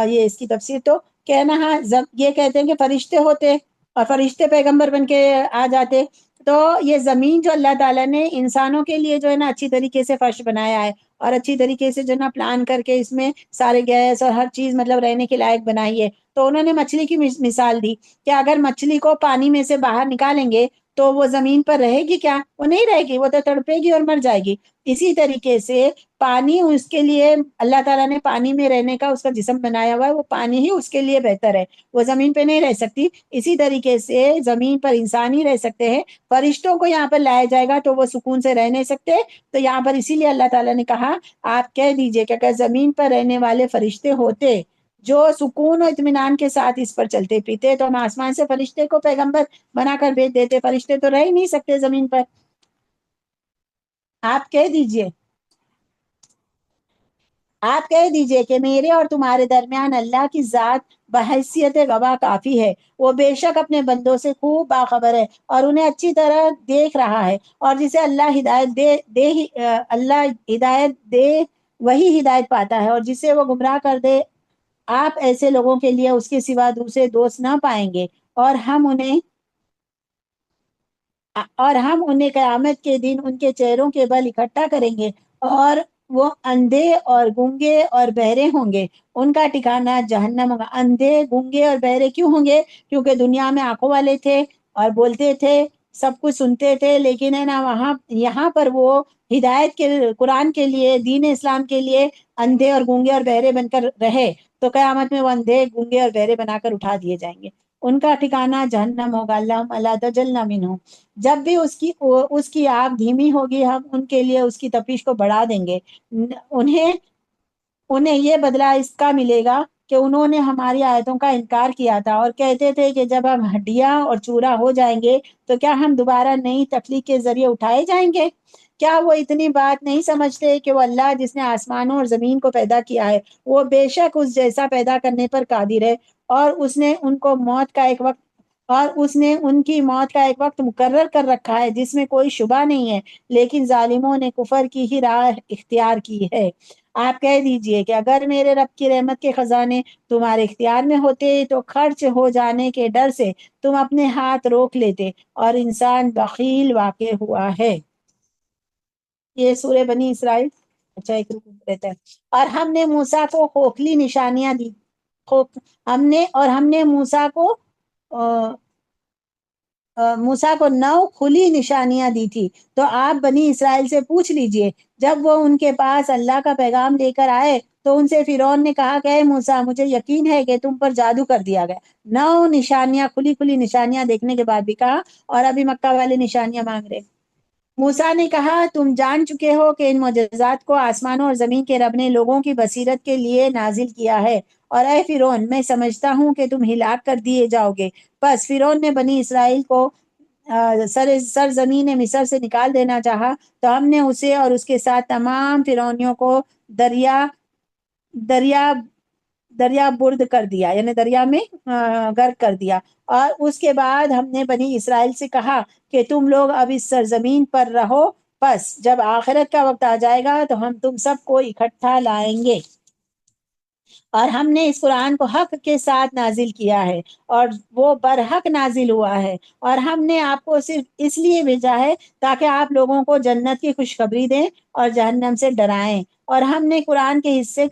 یہ اس کی تفسیر، تو کہنا ہاں یہ کہتے ہیں کہ فرشتے ہوتے اور فرشتے پیغمبر بن کے آ جاتے. تو یہ زمین جو اللہ تعالیٰ نے انسانوں کے لیے جو ہے نا اچھی طریقے سے فرش بنایا ہے اور اچھی طریقے سے جو ہے نا پلان کر کے اس میں سارے گیس اور ہر چیز مطلب رہنے کے لائق بنائی ہے. تو انہوں نے مچھلی کی مثال دی کہ اگر مچھلی کو پانی میں سے باہر نکالیں گے تو وہ زمین پر رہے گی کیا؟ وہ نہیں رہے گی، وہ تو تڑپے گی اور مر جائے گی. اسی طریقے سے پانی اس کے لیے اللہ تعالیٰ نے پانی میں رہنے کا اس کا جسم بنایا ہوا ہے، وہ پانی ہی اس کے لیے بہتر ہے، وہ زمین پہ نہیں رہ سکتی. اسی طریقے سے زمین پر انسان ہی رہ سکتے ہیں. فرشتوں کو یہاں پر لایا جائے گا تو وہ سکون سے رہ نہیں سکتے. تو یہاں پر اسی لیے اللہ تعالیٰ نے کہا آپ کہہ دیجئے کہ اگر زمین پر رہنے والے فرشتے ہوتے جو سکون و اطمینان کے ساتھ اس پر چلتے پیتے تو ہم آسمان سے فرشتے کو پیغمبر بنا کر بھیج دیتے. فرشتے تو رہ ہی نہیں سکتے زمین پر. آپ کہہ دیجئے کہ میرے اور تمہارے درمیان اللہ کی ذات بحیثیت گواہ کافی ہے. وہ بے شک اپنے بندوں سے خوب باخبر ہے اور انہیں اچھی طرح دیکھ رہا ہے. اور جسے اللہ ہدایت اللہ ہدایت دے وہی ہدایت پاتا ہے، اور جسے وہ گمراہ کر دے آپ ایسے لوگوں کے لیے اس کے سوا دوسرے دوست نہ پائیں گے. اور ہم انہیں قیامت کے دن ان کے چہروں کے بل اکٹھا کریں گے اور وہ اندھے اور گونگے اور بہرے ہوں گے. ان کا ٹھکانہ جہنم ہوگا. اندھے گونگے اور بہرے کیوں ہوں گے؟ کیونکہ دنیا میں آنکھوں والے تھے اور بولتے تھے، سب کچھ سنتے تھے، لیکن ہے نا یہاں پر وہ ہدایت کے قرآن کے لیے دین اسلام کے لیے اندھے اور گونگے اور بہرے بن کر رہے تو قیامت میں وہ اندھے گونگے اور بہرے بنا کر اٹھا دیے جائیں گے. ان کا ٹھکانہ جہنم ہوگا. اللہم لا تجلنا منہ. جب بھی اس کی آگ دھیمی ہوگی ہم ان کے لیے اس کی تپش کو بڑھا دیں گے. انہیں یہ بدلہ اس کا ملے گا کہ انہوں نے ہماری آیتوں کا انکار کیا تھا اور کہتے تھے کہ جب ہم ہڈیاں اور چورا ہو جائیں گے تو کیا ہم دوبارہ نئی تخلیق کے ذریعے اٹھائے جائیں گے؟ کیا وہ اتنی بات نہیں سمجھتے کہ وہ اللہ جس نے آسمانوں اور زمین کو پیدا کیا ہے وہ بے شک اس جیسا پیدا کرنے پر قادر ہے، اور اس نے ان کی موت کا ایک وقت مقرر کر رکھا ہے جس میں کوئی شبہ نہیں ہے، لیکن ظالموں نے کفر کی ہی راہ اختیار کی ہے. آپ کہہ دیجئے کہ اگر میرے رب کی رحمت کے خزانے تمہارے اختیار میں ہوتے تو خرچ ہو جانے کے ڈر سے تم اپنے ہاتھ روک لیتے، اور انسان بخیل واقع ہوا ہے. یہ سورہ بنی اسرائیل. اچھا ایک رکو رہتا ہے. اور ہم نے موسیٰ کو کھوکھلی نشانیاں دی. ہم نے موسیٰ کو 9 کھلی نشانیاں دی تھی. تو آپ بنی اسرائیل سے پوچھ لیجئے جب وہ ان کے پاس اللہ کا پیغام لے کر آئے تو ان سے فرعون نے کہا کہ اے موسیٰ مجھے یقین ہے کہ تم پر جادو کر دیا گیا. 9 نشانیاں کھلی نشانیاں دیکھنے کے بعد بھی کہا، اور ابھی مکہ والے نشانیاں مانگ رہے. موسیٰ نے کہا تم جان چکے ہو کہ ان معجزات کو آسمانوں اور زمین کے رب نے لوگوں کی بصیرت کے لیے نازل کیا ہے. اور اے فرعون میں سمجھتا ہوں کہ تم ہلاک کر دیے جاؤ گے. بس فرعون نے بنی اسرائیل کو سرزمین مصر سے نکال دینا چاہا تو ہم نے اسے اور اس کے ساتھ تمام فرعونیوں کو دریا برد کر دیا، یعنی دریا میں غرق کر دیا. اور اس کے بعد ہم نے بنی اسرائیل سے کہا کہ تم لوگ اب اس سرزمین پر رہو، پس جب آخرت کا وقت آ جائے گا تو ہم تم سب کو اکٹھا لائیں گے. اور ہم نے اس قرآن کو حق کے ساتھ نازل کیا ہے اور وہ برحق نازل ہوا ہے، اور ہم نے آپ کو صرف اس لیے بھیجا ہے تاکہ آپ لوگوں کو جنت کی خوشخبری دیں اور جہنم سے ڈرائیں. اور ہم نے قرآن کے حصے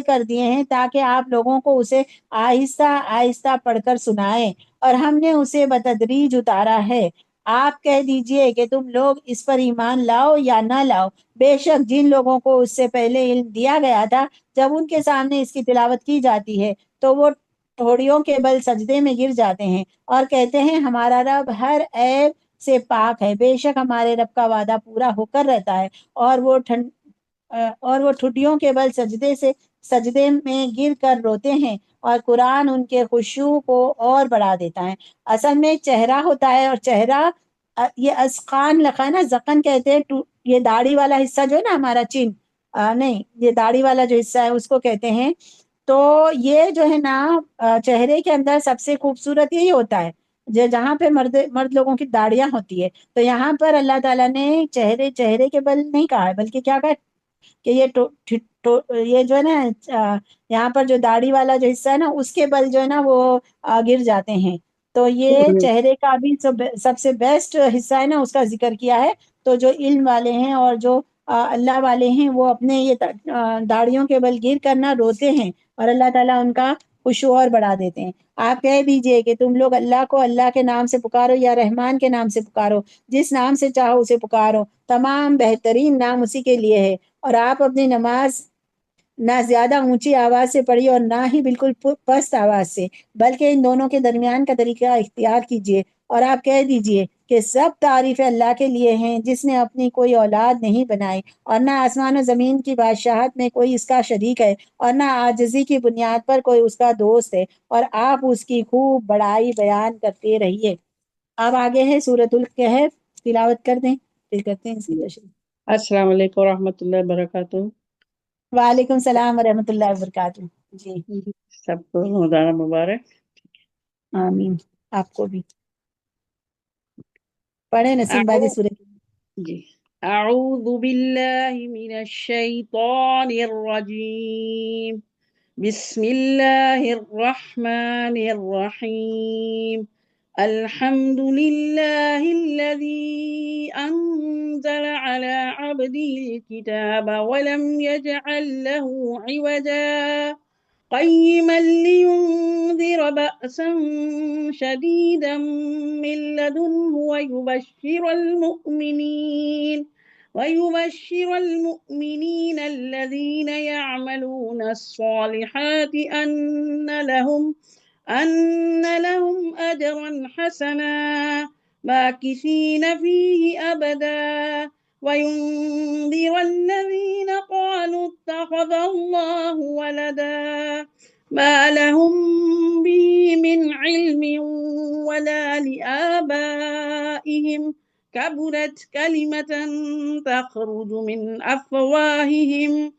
کر دیے ہیں تاکہ آپ لوگوں کو اسے آہستہ آہستہ پڑھ کر سنائیں، اور ہم نے اسے بتدریج اتارا ہے. آپ کہہ دیجئے کہ تم لوگ اس پر ایمان لاؤ یا نہ لاؤ، بے شک جن لوگوں کو اس سے پہلے علم دیا گیا تھا جب ان کے سامنے اس کی تلاوت کی جاتی ہے تو وہ ٹھوڑیوں کے بل سجدے میں گر جاتے ہیں اور کہتے ہیں ہمارا رب ہر عیب سے پاک ہے. بے شک ہمارے رب کا وعدہ پورا ہو کر رہتا ہے. اور وہ ٹھڈیوں کے بل سجدے میں گر کر روتے ہیں، اور قرآن ان کے خشوع کو اور بڑھا دیتا ہے. اصل میں چہرہ ہوتا ہے، اور چہرہ یہ اسقان لکھا ہے نا، زقن کہتے ہیں یہ داڑھی والا حصہ جو ہے نا ہمارا چین نہیں، یہ داڑھی والا جو حصہ ہے اس کو کہتے ہیں. تو یہ جو ہے نا چہرے کے اندر سب سے خوبصورت یہی ہوتا ہے جہاں پہ مرد لوگوں کی داڑیاں ہوتی ہے. تو یہاں پر اللہ تعالیٰ نے چہرے کے بل نہیں کہا ہے، بلکہ کیا کہا ہے؟ کہ یہ جو ہے نا یہاں پر جو داڑھی والا جو حصہ ہے نا اس کے بل جو ہے نا وہ گر جاتے ہیں، تو یہ چہرے کا بھی سب سے بیسٹ حصہ ہے نا اس کا ذکر کیا ہے۔ تو جو علم والے ہیں اور جو اللہ والے ہیں وہ اپنے یہ داڑھیوں کے بل گر کرنا روتے ہیں، اور اللہ تعالیٰ ان کا خشوع اور بڑھا دیتے ہیں۔ آپ کہہ دیجئے کہ تم لوگ اللہ کو اللہ کے نام سے پکارو یا رحمان کے نام سے پکارو، جس نام سے چاہو اسے پکارو، تمام بہترین نام اسی کے لیے ہے، اور آپ اپنی نماز نہ زیادہ اونچی آواز سے پڑھی اور نہ ہی بالکل پست آواز سے، بلکہ ان دونوں کے درمیان کا طریقہ اختیار کیجئے، اور آپ کہہ دیجئے کہ سب تعریفیں اللہ کے لیے ہیں جس نے اپنی کوئی اولاد نہیں بنائی، اور نہ آسمان و زمین کی بادشاہت میں کوئی اس کا شریک ہے، اور نہ عاجزی کی بنیاد پر کوئی اس کا دوست ہے، اور آپ اس کی خوب بڑائی بیان کرتے رہیے۔ اب آگے ہے سورۃ الکہف، تلاوت کر دیں، پھر کرتے ہیں اس کی تشریح۔
السلام علیکم ورحمۃ اللہ وبرکاتہ۔
وعلیکم السلام ورحمۃ اللہ وبرکاتہ۔ جی
سب کو رمضان مبارک۔
آمین، آپ کو بھی۔ پڑھیں نسیم باجی سورۃ۔
جی اعوذ باللہ من الشیطان الرجیم، بسم اللہ الرحمن الرحیم، الحمد للہ الذی انزل على عبده الكتاب ولم يجعل له عوجا قيما لينذر بأسا شديدا من لدنه ويبشر المؤمنين الذين يعملون الصالحات أن لهم أجرا حسنا ماكثين فيه أبدا وينذر الذين قالوا اتخذ الله ولدا ما لهم به من علم ولا لآبائهم كبرت كلمة تخرج من أفواههم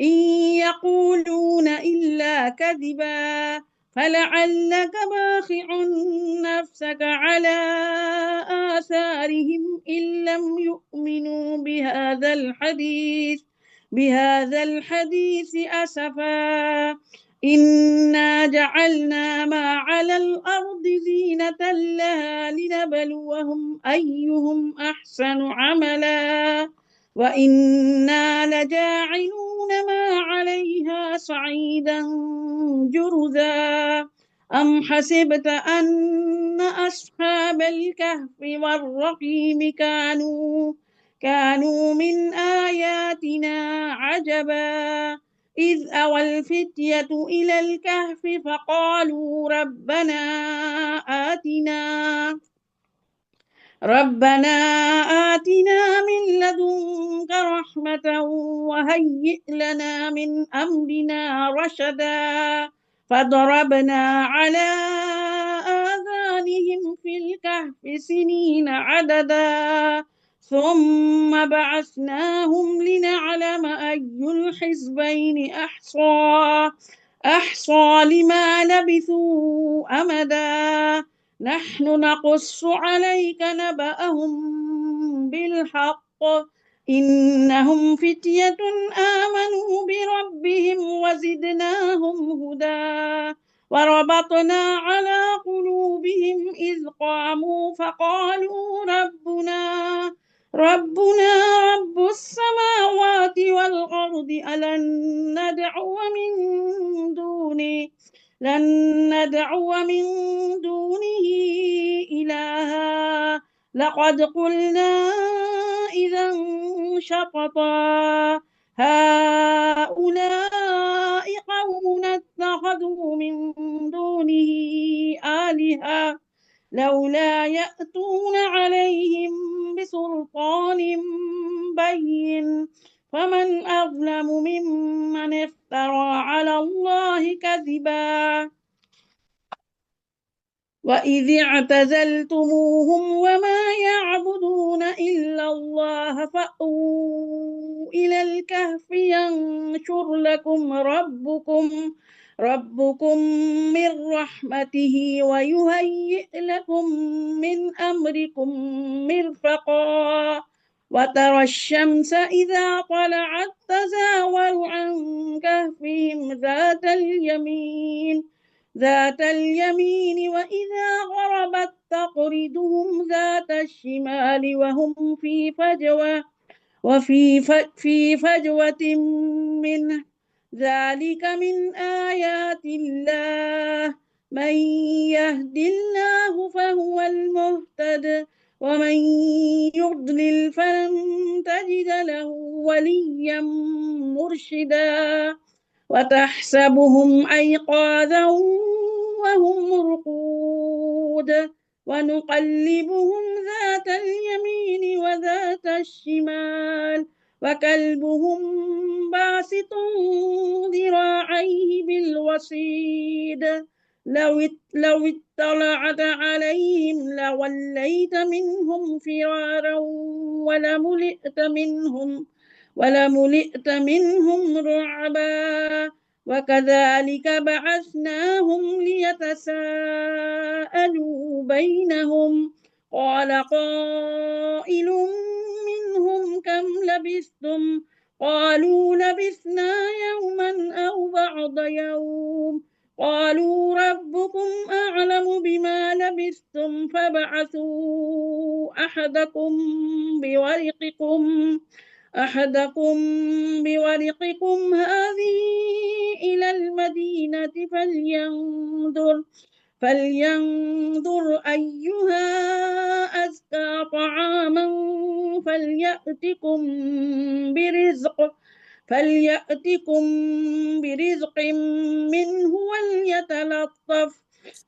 إن يقولون إلا كذبا فلعلك باخع نفسك على آثارهم إن لم يؤمنوا بهذا الحديث أسفا إنا جعلنا ما على الأرض زينة لها لنبلوهم أيهم أحسن عملا وإنا لجاعلون ما عليها صعيدا جرزا أم حسبت أن أصحاب الكهف والرقيم كانوا من آياتنا عجبا إذ أوى الفتية إلى الكهف فقالوا ربنا آتنا من لدنك رحمة وهيئ لنا من أمرنا رشدا فضربنا على آذانهم في الكهف سنين عددا ثم بعثناهم لنعلم أي الحزبين أحصى لما لبثوا أمدا نحن نقص عليك نبأهم بالحق إنهم فتية آمنوا بربهم وزدناهم هدى وربطنا على قلوبهم إذ قاموا فقالوا ربنا رب السماوات والأرض ألن ندعو من دونه إلها لقد قلنا إذا شططا هؤلاء قومنا اتخذوا من دونه آلهة لولا يأتون عليهم بسلطان بين فمن أظلم ممن افترى على الله كذبا وإذ اعتزلتموهم وما يعبدون إلا الله فأووا إلى الكهف ينشر لكم ربكم من رحمته ويهيئ لكم من أمركم مرفقا وترى الشمس إذا طلعت تزاور عن كهفهم ذات اليمين وإذا غربت تقرضهم ذات الشمال وهم في فجوة منه ذلك من آيات الله من يهد الله فهو المهتد ومن يضلل فلن تجد له وليا مرشدا وتحسبهم أيقاظا وهم رقود ونقلبهم ذات اليمين وذات الشمال وكلبهم باسط ذراعيه بالوصيد لو اطلعت عليهم لوليت منهم فرارا ولملئت منهم رعبا وكذلك بعثناهم ليتساءلوا بينهم قال قائل منهم كم لبثتم قالوا لبثنا يوما أو بعض يوم قالوا ربكم أعلم بما لبثتم فابعثوا أحدكم بورقكم هذه إلى المدينة فلينظر أيها أزكى طعاما فليأتكم برزق منه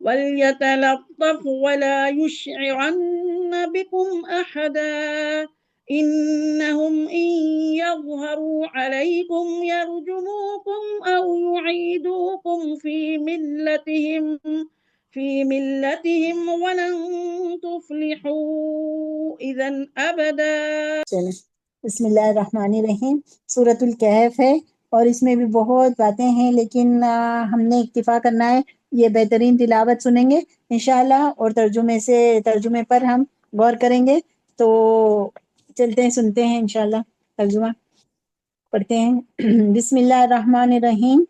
وليتلطف ولا يشعرن بكم أحدا إنهم إن يظهروا عليكم يرجموكم أو يعيدوكم في ملتهم ولن تفلحوا إذا أبدا.
بسم اللہ الرحمن الرحیم. سورۃ الکہف ہے اور اس میں بھی بہت باتیں ہیں، لیکن ہم نے اکتفا کرنا ہے. یہ بہترین تلاوت سنیں گے انشاءاللہ اور ترجمے پر ہم غور کریں گے. تو چلتے ہیں، سنتے ہیں انشاءاللہ. ترجمہ پڑھتے ہیں. بسم اللہ الرحمن الرحیم.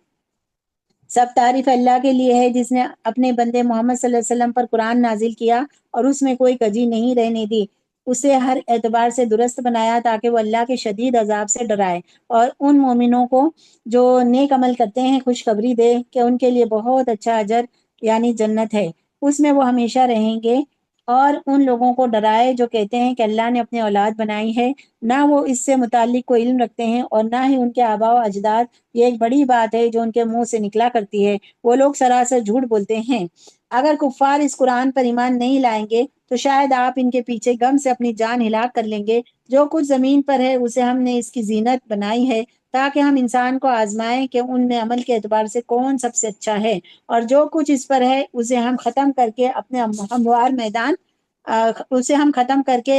سب تعریف اللہ کے لیے ہے جس نے اپنے بندے محمد صلی اللہ علیہ وسلم پر قرآن نازل کیا اور اس میں کوئی کجی نہیں رہنے دی. اسے ہر اعتبار سے درست بنایا تاکہ وہ اللہ کے شدید عذاب سے ڈرائے اور ان مومنوں کو جو نیک عمل کرتے ہیں خوشخبری دے کہ ان کے لیے بہت اچھا اجر یعنی جنت ہے، اس میں وہ ہمیشہ رہیں گے. اور ان لوگوں کو ڈرائے جو کہتے ہیں کہ اللہ نے اپنی اولاد بنائی ہے، نہ وہ اس سے متعلق کوئی علم رکھتے ہیں اور نہ ہی ان کے آباء و اجداد. یہ ایک بڑی بات ہے جو ان کے منہ سے نکلا کرتی ہے. وہ لوگ سراسر جھوٹ بولتے ہیں. اگر کفار اس قرآن پر ایمان نہیں لائیں گے تو شاید آپ ان کے پیچھے غم سے اپنی جان ہلاک کر لیں گے. جو کچھ زمین پر ہے اسے ہم نے اس کی زینت بنائی ہے تاکہ ہم انسان کو آزمائیں کہ ان میں عمل کے اعتبار سے کون سب سے اچھا ہے، اور جو کچھ اس پر ہے اسے ہم ختم کر کے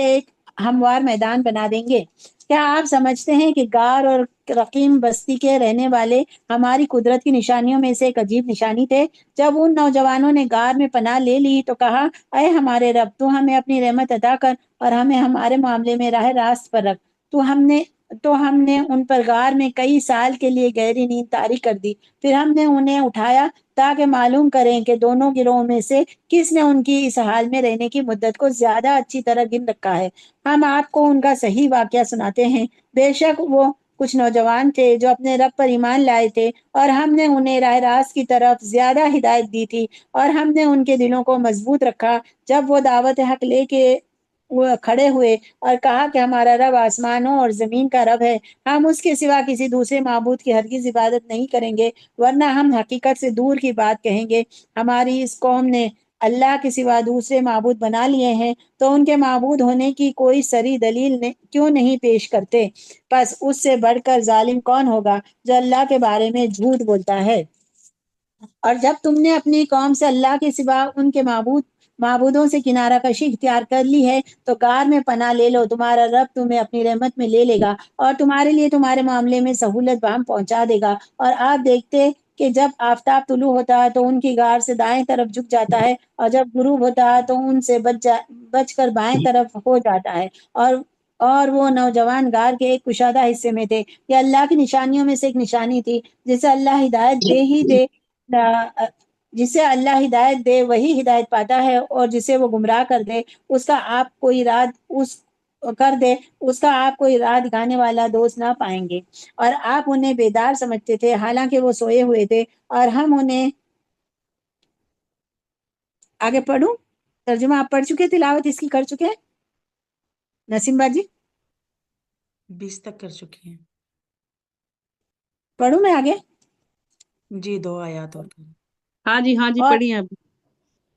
ایک ہموار میدان بنا دیں گے. کیا آپ سمجھتے ہیں کہ غار اور رقیم بستی کے رہنے والے ہماری قدرت کی نشانیوں میں سے ایک عجیب نشانی تھے؟ جب ان نوجوانوں نے غار میں پناہ لے لی تو کہا، اے ہمارے رب، تو ہمیں اپنی رحمت عطا کر اور ہمیں ہمارے معاملے میں راہ راست پر رکھ. تو ہم نے ان پر غار میں کئی سال کے لیے گہری نیند طاری کر دی. پھر ہم نے انہیں اٹھایا تاکہ معلوم کریں کہ دونوں گروہوں میں سے کس نے ان کی اس حال میں رہنے کی مدت کو زیادہ اچھی طرح گن رکھا ہے. ہم آپ کو ان کا صحیح واقعہ سناتے ہیں. بے شک وہ کچھ نوجوان تھے جو اپنے رب پر ایمان لائے تھے اور ہم نے انہیں راہ راست کی طرف زیادہ ہدایت دی تھی اور ہم نے ان کے دلوں کو مضبوط رکھا. جب وہ دعوت حق لے کے کھڑے ہوئے اور کہا کہ ہمارا رب آسمانوں اور زمین کا رب ہے، ہم اس کے سوا کسی دوسرے معبود کی ہرگز عبادت نہیں کریں گے، ورنہ ہم حقیقت سے دور کی بات کہیں گے. ہماری اس قوم نے اللہ کے سوا دوسرے معبود بنا لیے ہیں تو ان کے معبود ہونے کی کوئی صریح دلیل کیوں نہیں پیش کرتے؟ پس اس سے بڑھ کر ظالم کون ہوگا جو اللہ کے بارے میں جھوٹ بولتا ہے؟ اور جب تم نے اپنی قوم سے اللہ کے سوا ان کے معبودوں سے کنارہ کشی اختیار کر لی ہے تو غار میں پناہ لے لو، تمہارا رب تمہیں اپنی رحمت میں لے لے گا اور تمہارے لیے تمہارے معاملے میں سہولت بہم پہنچا دے گا. اور آپ دیکھتے کہ جب آفتاب طلوع ہوتا ہے تو ان کی غار سے دائیں طرف جھک جاتا ہے اور جب غروب ہوتا ہے تو ان سے بچ کر بائیں طرف ہو جاتا ہے. اور اور وہ نوجوان غار کے ایک کشادہ حصے میں تھے۔ یہ اللہ کی نشانیوں میں سے ایک نشانی تھی، جسے اللہ ہدایت دے ہی دے جسے اللہ ہدایت دے وہی ہدایت پاتا ہے، اور جسے وہ گمراہ کر دے اس کا آپ کوئی راہ دکھانے والا دوست نہ پائیں گے۔ اور آپ انہیں بیدار سمجھتے تھے حالانکہ وہ سوئے ہوئے تھے، اور ہم انہیں آگے پڑھوں؟ ترجمہ آپ پڑھ چکے، تلاوت اس کی کر چکے ہیں نسیم باجی؟
20 تک کر چکی ہیں
پڑھوں میں آگے؟
جی، 2 آیات اور کریں۔
ہاں جی
اور
پڑھیے آپ۔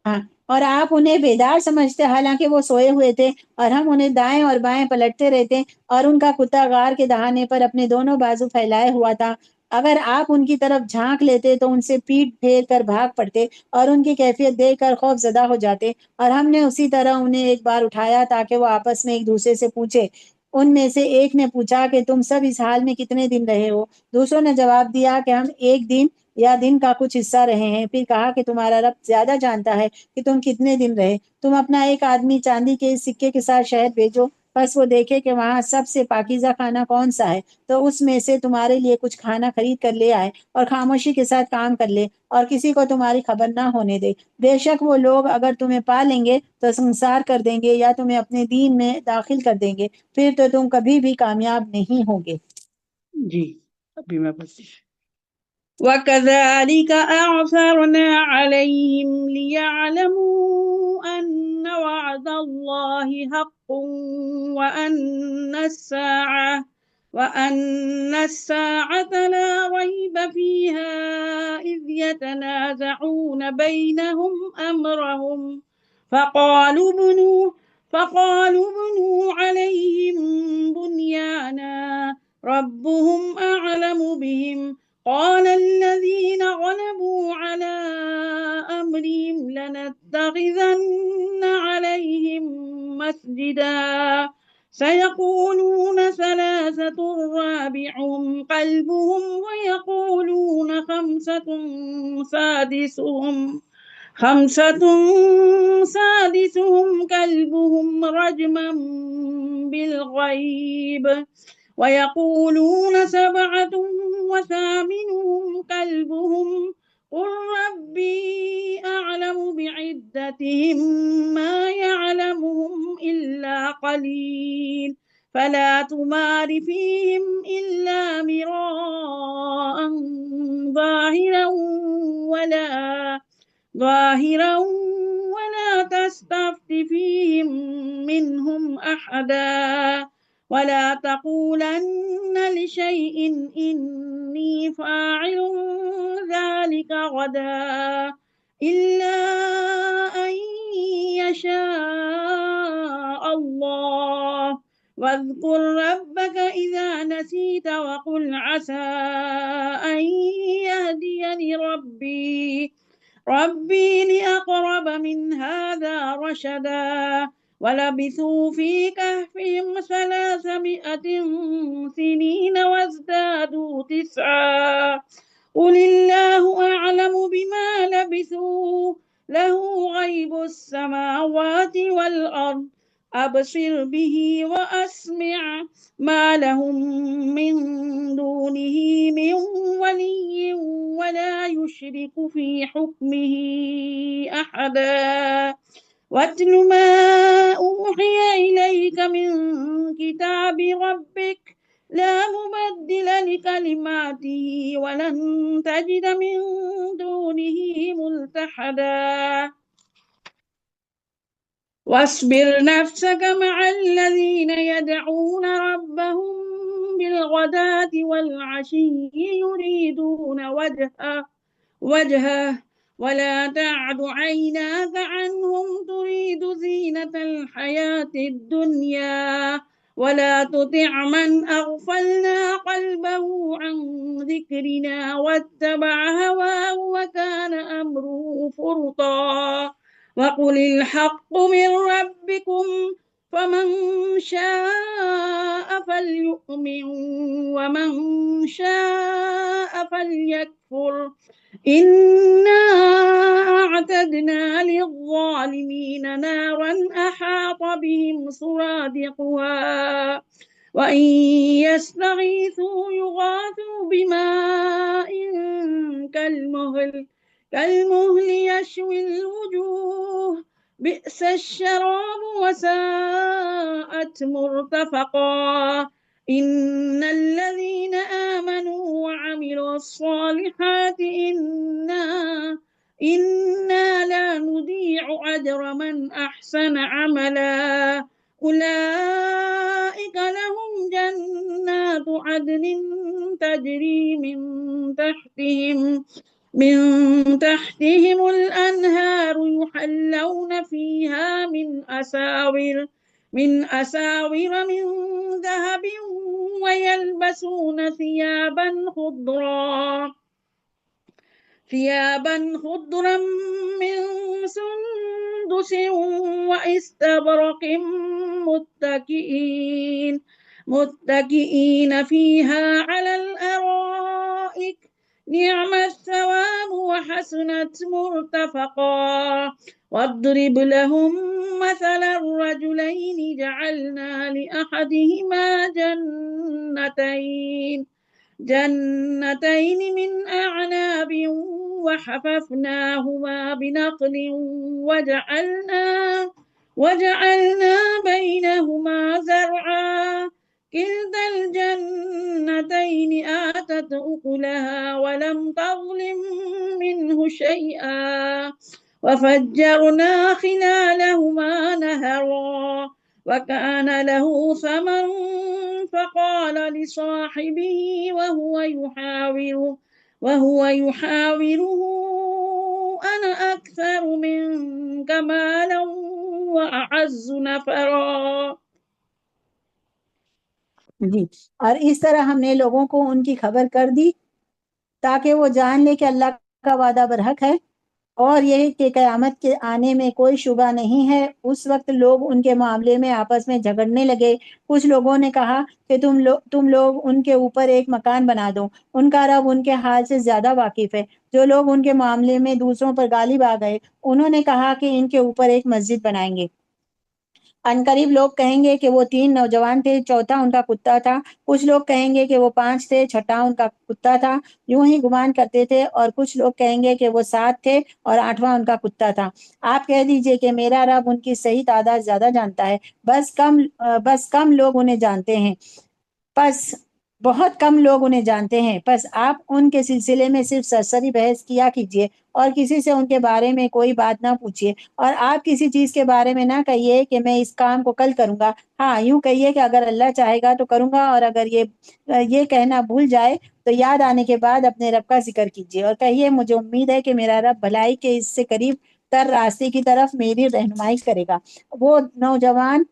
ہاں، اور آپ انہیں بیدار سمجھتے حالانکہ وہ سوئے ہوئے تھے، اور ہم انہیں دائیں اور بائیں پلٹتے رہتے، اور ان کا کتا غار کے دہانے پر اپنے دونوں بازو پھیلائے ہوا تھا۔ اگر آپ ان کی طرف جھانک لیتے تو ان سے پیٹ پھیر کر بھاگ پڑتے، اور ان کی کیفیت دیکھ کر خوف زدہ ہو جاتے۔ اور ہم نے اسی طرح انہیں ایک بار اٹھایا تاکہ وہ آپس میں ایک دوسرے سے پوچھے۔ ان میں سے ایک نے پوچھا کہ تم سب اس حال میں کتنے دن رہے ہو؟ دوسروں نے جواب دیا کہ ہم ایک دن یا دن کا کچھ حصہ رہے ہیں۔ پھر کہا کہ تمہارا رب زیادہ جانتا ہے کہ تم کتنے دن رہے۔ تم اپنا ایک آدمی چاندی کے سکے کے ساتھ شہر بھیجو، بس وہ دیکھے کہ وہاں سب سے پاکیزہ کھانا کون سا ہے، تو اس میں سے تمہارے لیے کچھ کھانا خرید کر لے آئے، اور خاموشی کے ساتھ کام کر لے، اور کسی کو تمہاری خبر نہ ہونے دے۔ بے شک وہ لوگ اگر تمہیں پا لیں گے تو سنسار کر دیں گے یا تمہیں اپنے دین میں داخل کر دیں گے، پھر تو تم کبھی بھی کامیاب نہیں ہوگے۔
جی ابھی میں پڑھتی ہوں۔ وَكَذَلِكَ أَعْثَرْنَا عَلَيْهِمْ لِيَعْلَمُوا أَنَّ وَعْدَ اللَّهِ حَقٌّ وَأَنَّ السَّاعَةَ لَا رَيْبَ فِيهَا إِذْ يَتَنَازَعُونَ بَيْنَهُمْ أَمْرَهُمْ فَقَالُوا بُنُوا عَلَيْهِم بُنْيَانًا رَبُّهُمْ أَعْلَمُ بِهِمْ قَالَ الَّذِينَ غَلَبُوا عَلَىٰ أَمْرِهِمْ لَنَتَّخِذَنَّ عَلَيْهِم مَّسْجِدًا سَيَقُولُونَ ثَلَاثَةٌ رَّابِعُهُمْ كَلْبُهُمْ وَيَقُولُونَ خَمْسَةٌ سَادِسُهُمْ كَلْبُهُمْ رَجْمًا بِالْغَيْبِ وَيَقُولُونَ 7 وَثَامِنُهُمْ كَلْبُهُمْ قُل رَّبِّي أَعْلَمُ بِعِدَّتِهِم مَّا يَعْلَمُهُمْ إِلَّا قَلِيلٌ فَلَا تُمَارِ فِيهِمْ إِلَّا مِرَاءً ظَاهِرًا وَلَا تَسْتَفْتِ فِيهِم مِّنْهُمْ أَحَدًا وَلَا تَقُولَنَّ لِشَيْءٍ إِنِّي فَاعِلٌ ذَلِكَ غَدًا إِلَّا أَن يَشَاءَ اللَّهُ وَاذْكُر رَّبَّكَ إِذَا نَسِيتَ وَقُلْ عَسَىٰ أَن يَهْدِيَنِ رَبِّي لِأَقْرَبَ مِنْ هَٰذَا رَشَدًا وَلَبِثُوا فِي كَهْفِهِمْ 300 سِنِينَ وَازْدَادُوا 9 قُلِ اللَّهُ أَعْلَمُ بِمَا لَبِثُوا لَهُ غَيْبُ السَّمَاوَاتِ وَالْأَرْضِ أَبْصِرْ بِهِ وَأَسْمِعْ مَا لَهُم مِّن دُونِهِ مِن وَلِيٍّ وَلَا يُشْرِكُ فِي حُكْمِهِ أَحَدًا وَاتْلُ مَا أُوحِيَ إِلَيْكَ مِن كِتَابِ رَبِّكَ لَا مُبَدِّلَ لِكَلِمَاتِهِ وَلَن تَجِدَ مِن دُونِهِ مُلْتَحَدًا وَاصْبِرْ نَفْسَكَ مَعَ الَّذِينَ يَدْعُونَ رَبَّهُم بِالْغَدَاةِ وَالْعَشِيِّ يُرِيدُونَ وَجْهَهُ وَلَا تَعْدُ عَيْنَاكَ عَنْهُمْ تُرِيدُ زِينَةَ الْحَيَاةِ الدُّنْيَا وَلَا تُطِعْ مَنْ أَغْفَلْنَا قَلْبَهُ عَن ذِكْرِنَا وَاتَّبَعَ هَوَاهُ وَكَانَ أَمْرُهُ فُرُطًا وَقُلِ الْحَقُّ مِن رَّبِّكُمْ فمن شاء فليؤمن ومن شاء فليكفر إنا أعتدنا للظالمين نارا أحاط بهم سرادقها وإن يستغيثوا يغاثوا بماء كالمهل يشوي الوجوه بئس الشراب وساءت مرتفقا إن الذين آمنوا وعملوا الصالحات إنا لا نضيع أجر من أحسن عملا أولئك لهم جنات عدن تجري من تحتهم الأنهار يحلون فيها من أساور من ذهب ويلبسون ثيابا خضرا من سندس وإستبرق متكئين فيها على الأرائك نعم الثواب وحسنت مرتفقا واضرب لهم مثل الرجلين جعلنا لأحدهما جنتين من أعناب وحففناهما بنخل وجعلنا بينهما زرعا كلتا الجنتين آتت أكلها ولم تظلم منه شيئا وفجرنا خلالهما نهرا وكان له ثمر فقال لصاحبه وهو يحاوره أنا أكثر منك مالا وأعز نفرا.
جی، اور اس طرح ہم نے لوگوں کو ان کی خبر کر دی تاکہ وہ جان لے کہ اللہ کا وعدہ برحق ہے اور یہ کہ قیامت کے آنے میں کوئی شبہ نہیں ہے. اس وقت لوگ ان کے معاملے میں آپس میں جھگڑنے لگے. کچھ لوگوں نے کہا کہ تم لوگ ان کے اوپر ایک مکان بنا دو، ان کا رب ان کے حال سے زیادہ واقف ہے. جو لوگ ان کے معاملے میں دوسروں پر غالب آ گئے انہوں نے کہا کہ ان کے اوپر ایک مسجد بنائیں گے. عنقریب لوگ کہیں گے کہ وہ 3 نوجوان تھے، چوتھا ان کا کتا تھا. کچھ لوگ کہیں گے کہ وہ 5 تھے، چھٹا ان کا کتا تھا. یوں ہی گمان کرتے تھے. اور کچھ لوگ کہیں گے کہ وہ 7 تھے اور 8واں ان کا کتا تھا. آپ کہہ دیجئے کہ میرا رب ان کی صحیح تعداد زیادہ جانتا ہے. بس کم لوگ انہیں جانتے ہیں. بہت کم لوگ انہیں جانتے ہیں. پس آپ ان کے سلسلے میں صرف سرسری بحث کیا کیجئے اور کسی سے ان کے بارے میں کوئی بات نہ پوچھیے. اور آپ کسی چیز کے بارے میں نہ کہیے کہ میں اس کام کو کل کروں گا. ہاں، یوں کہیے کہ اگر اللہ چاہے گا تو کروں گا، اور اگر یہ کہنا بھول جائے تو یاد آنے کے بعد اپنے رب کا ذکر کیجیے اور کہیے مجھے امید ہے کہ میرا رب بھلائی کے اس سے قریب تر راستے کی طرف میری رہنمائی کرے گا. وہ نوجوان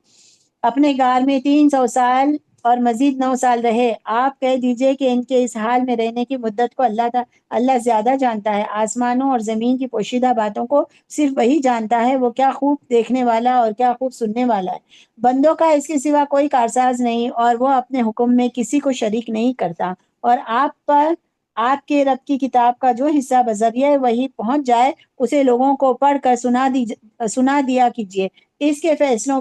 اپنے غار میں 300 سال اور مزید 9 سال رہے. آپ کہہ دیجئے کہ ان کے اس حال میں رہنے کی مدت کو اللہ زیادہ جانتا ہے. آسمانوں اور زمین کی پوشیدہ باتوں کو صرف وہی جانتا ہے. وہ کیا خوب دیکھنے والا اور کیا خوب سننے والا ہے. بندوں کا اس کے سوا کوئی کارساز نہیں اور وہ اپنے حکم میں کسی کو شریک نہیں کرتا. اور آپ پر آپ کے رب کی کتاب کا جو حصہ بذریعہ وہی پہنچ جائے اسے لوگوں کو پڑھ کر سنا دیا کیجیے. اس کے فیصلوں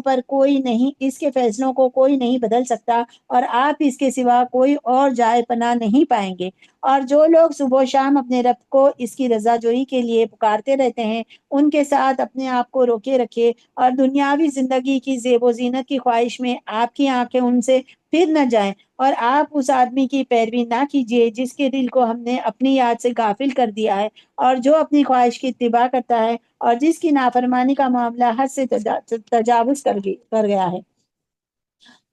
کو کوئی نہیں بدل سکتا اور آپ اس کے سوا کوئی اور جائے پناہ نہیں پائیں گے. اور جو لوگ صبح و شام اپنے رب کو اس کی رضا جوئی کے لیے پکارتے رہتے ہیں ان کے ساتھ اپنے آپ کو روکے رکھے اور دنیاوی زندگی کی زیب و زینت کی خواہش میں آپ کی آنکھیں ان سے پھر نہ جائیں. اور آپ اس آدمی کی پیروی نہ کیجیے جس کے دل کو ہم نے اپنی یاد سے غافل کر دیا ہے اور جو اپنی خواہش کی اتباع کرتا ہے اور جس کی نافرمانی کا معاملہ حد سے تجاوز کر گیا ہے.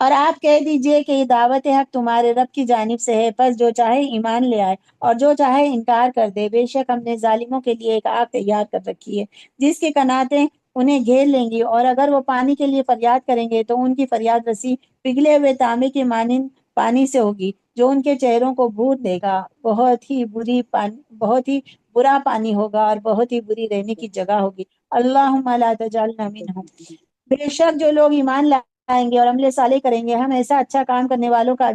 اور آپ کہہ دیجئے کہ یہ دعوت حق تمہارے رب کی جانب سے ہے. پس جو چاہے ایمان لے آئے اور جو چاہے انکار کر دے. بے شک ہم نے ظالموں کے لیے ایک آگ تیار کر رکھی ہے جس کی قناتیں انہیں گھیر لیں گی. اور اگر وہ پانی کے لیے فریاد کریں گے تو ان کی فریاد رسی پگھلے ہوئے تانبے کے مانند پانی سے ہوگی جو ان کے چہروں کو بھون دے گا. بہت ہی برا پانی ہوگا اور بہت ہی بری رہنے کی جگہ ہوگی. اللہم لا تجعلنا منہم. بے شک جو لوگ ایمان آئیں گے اور عمل صالح کریں گے، ہم ایسا اچھا کام کرنے والوں کا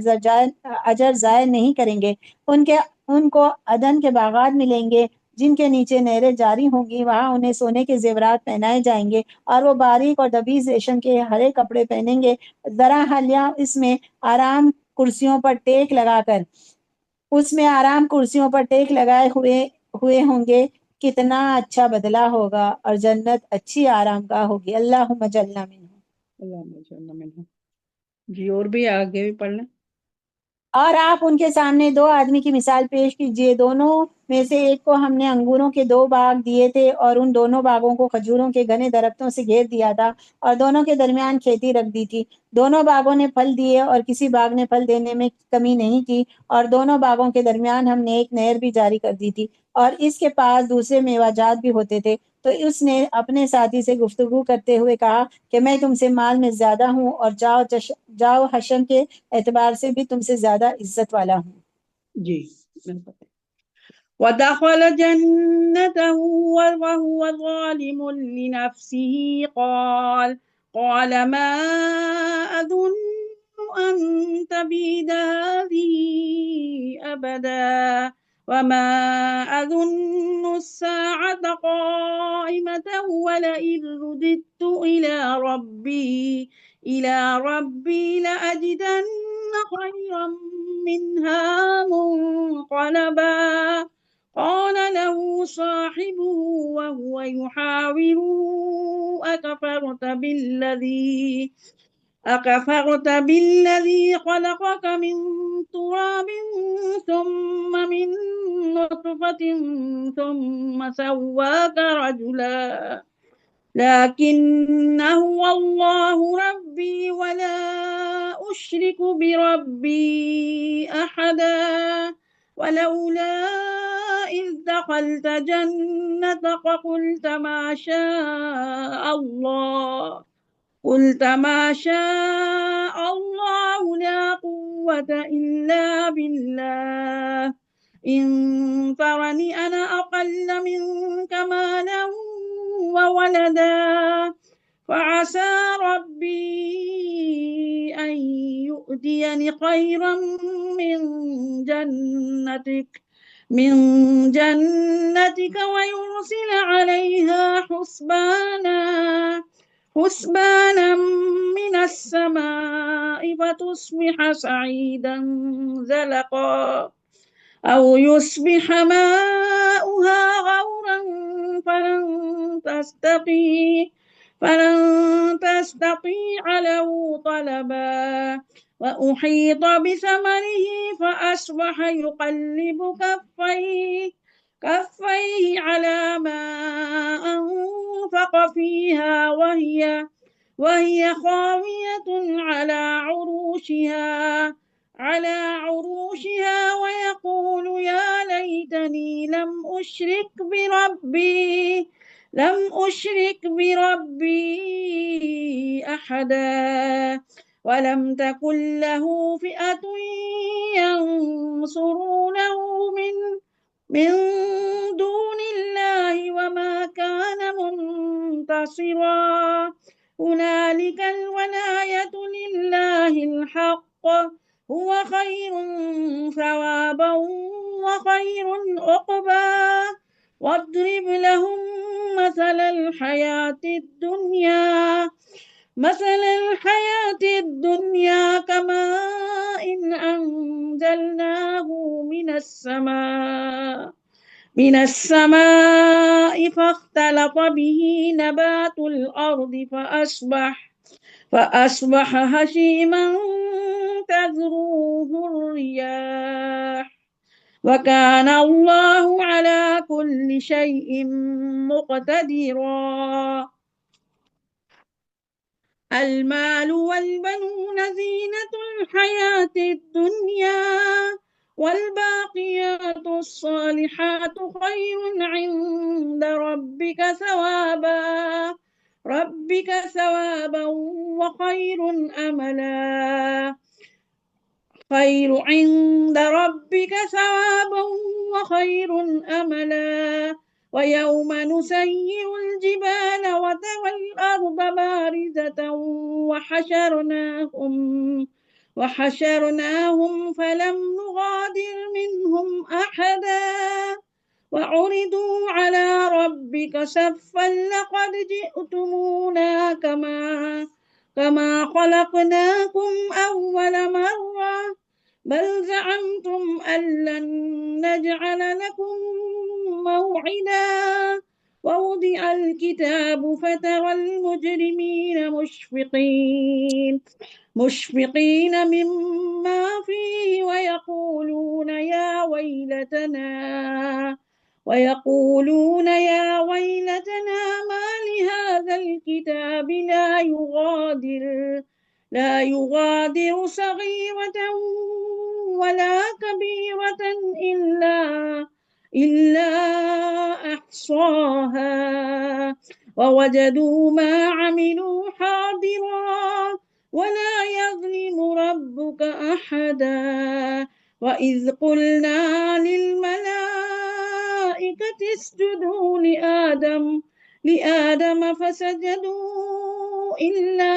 اجر ضائع نہیں کریں گے۔ ان کو عدن کے باغات ملیں گے جن کے نیچے نہریں جاری ہوں گی، وہاں انہیں سونے کے زیورات پہنائے جائیں گے اور وہ باریک اور دبیز ریشم کے ہرے کپڑے پہنیں گے۔ ذرا حالیہ اس میں آرام کرسیوں پر ٹیک لگائے ہوئے ہوں گے، کتنا اچھا بدلہ ہوگا، اور جنت اچھی آرام گاہ ہوگی۔ اللہم اجعلنا منہم۔
جی اور بھی آگے بھی پڑھ لیں۔
اور آپ ان کے سامنے دو آدمی کی مثال پیش کیجئے، دونوں میں سے ایک کو ہم نے انگوروں کے 2 باغ دیے تھے اور ان دونوں باغوں کو کھجوروں کے گھنے درختوں سے گھیر دیا تھا اور دونوں کے درمیان کھیتی رکھ دی تھی۔ دونوں باغوں نے پھل دیے اور کسی باغ نے پھل دینے میں کمی نہیں کی، اور دونوں باغوں کے درمیان ہم نے ایک نہر بھی جاری کر دی تھی، اور اس کے پاس دوسرے میوہ جات بھی ہوتے تھے۔ تو اس نے اپنے ساتھی سے گفتگو کرتے ہوئے کہا کہ میں تم سے مال میں زیادہ ہوں اور جاؤ حشم کے اعتبار سے بھی تم سے زیادہ عزت والا ہوں۔
جی وَدَخَلَ جَنَّتَهُ وَهُوَ ظَالِمٌ لِنَفْسِهِ قَالَ مَا أَظُنُّ أَن تَبِيدَ هَٰذِهِ أَبَدًا وَمَا أَظُنُّ السَّاعَةَ قَائِمَةً وَلَئِن رُّدِدتُّ إِلَىٰ رَبِّي لَأَجِدَنَّ خَيْرًا مِّنْهَا مُنقَلَبًا قال له صاحبه وهو يحاوره أكفرت بالذي خلقك من تراب ثم من نطفة ثم سواك رجلا لكن هو الله ربي ولا أشرك بربي أحدا ولولا إذ دخلت جنتك قلت ما شاء الله لا قوة إلا بالله إن ترني أنا أقل منك مالا وولدا فعسى ربي أن يؤتيني خيرا من جنتك ويرسل عليها حسبانا من السماء فتصبح صعيدا زلقا أو يصبح ماؤها غورا فلن تستطيع له طلبا وأحيط بثمره فأصبح يقلب كفيه على ما أنفق فيها وهي خاوية على عروشها ويقول يا ليتني لم أشرك بربي أحدا ولم تكن له فئة ينصرونه من دون الله وما كان منتصرا هنالك الولاية لله الحق هو خير ثوابا وخير عقبا واضرب لهم مثل الحياة الدنيا كماء أنزلناه من السماء فاختلط به نبات الأرض فأصبح هشيما تذروه الرياح وكان الله على كل شيء مقتدرا المال والبنون زينة الحياة الدنيا والباقيات الصالحات خير عند ربك ثوابا وخير أملا خير عند ربك ثوابا وخير أملا ويوم نسير الجبال وترى الأرض بارزة وحشرناهم فلم نغادر منهم أحدا وعرضوا على ربك صفا لقد جئتمونا كما خلقناكم أول مرة بل زعمتم أن لن نجعل لكم موعدا ووضع الكتاب فترى المجرمين مشفقين مما فيه ويقولون يا ويلتنا ما لهذا الكتاب لا يغادر صغيرة ولا كبيرة إلا أحصاها ووجدوا ما عملوا حاضرا ولا يظلم ربك أحدا وإذ قلنا للملائكة اسجدوا لآدم فسجدوا إلا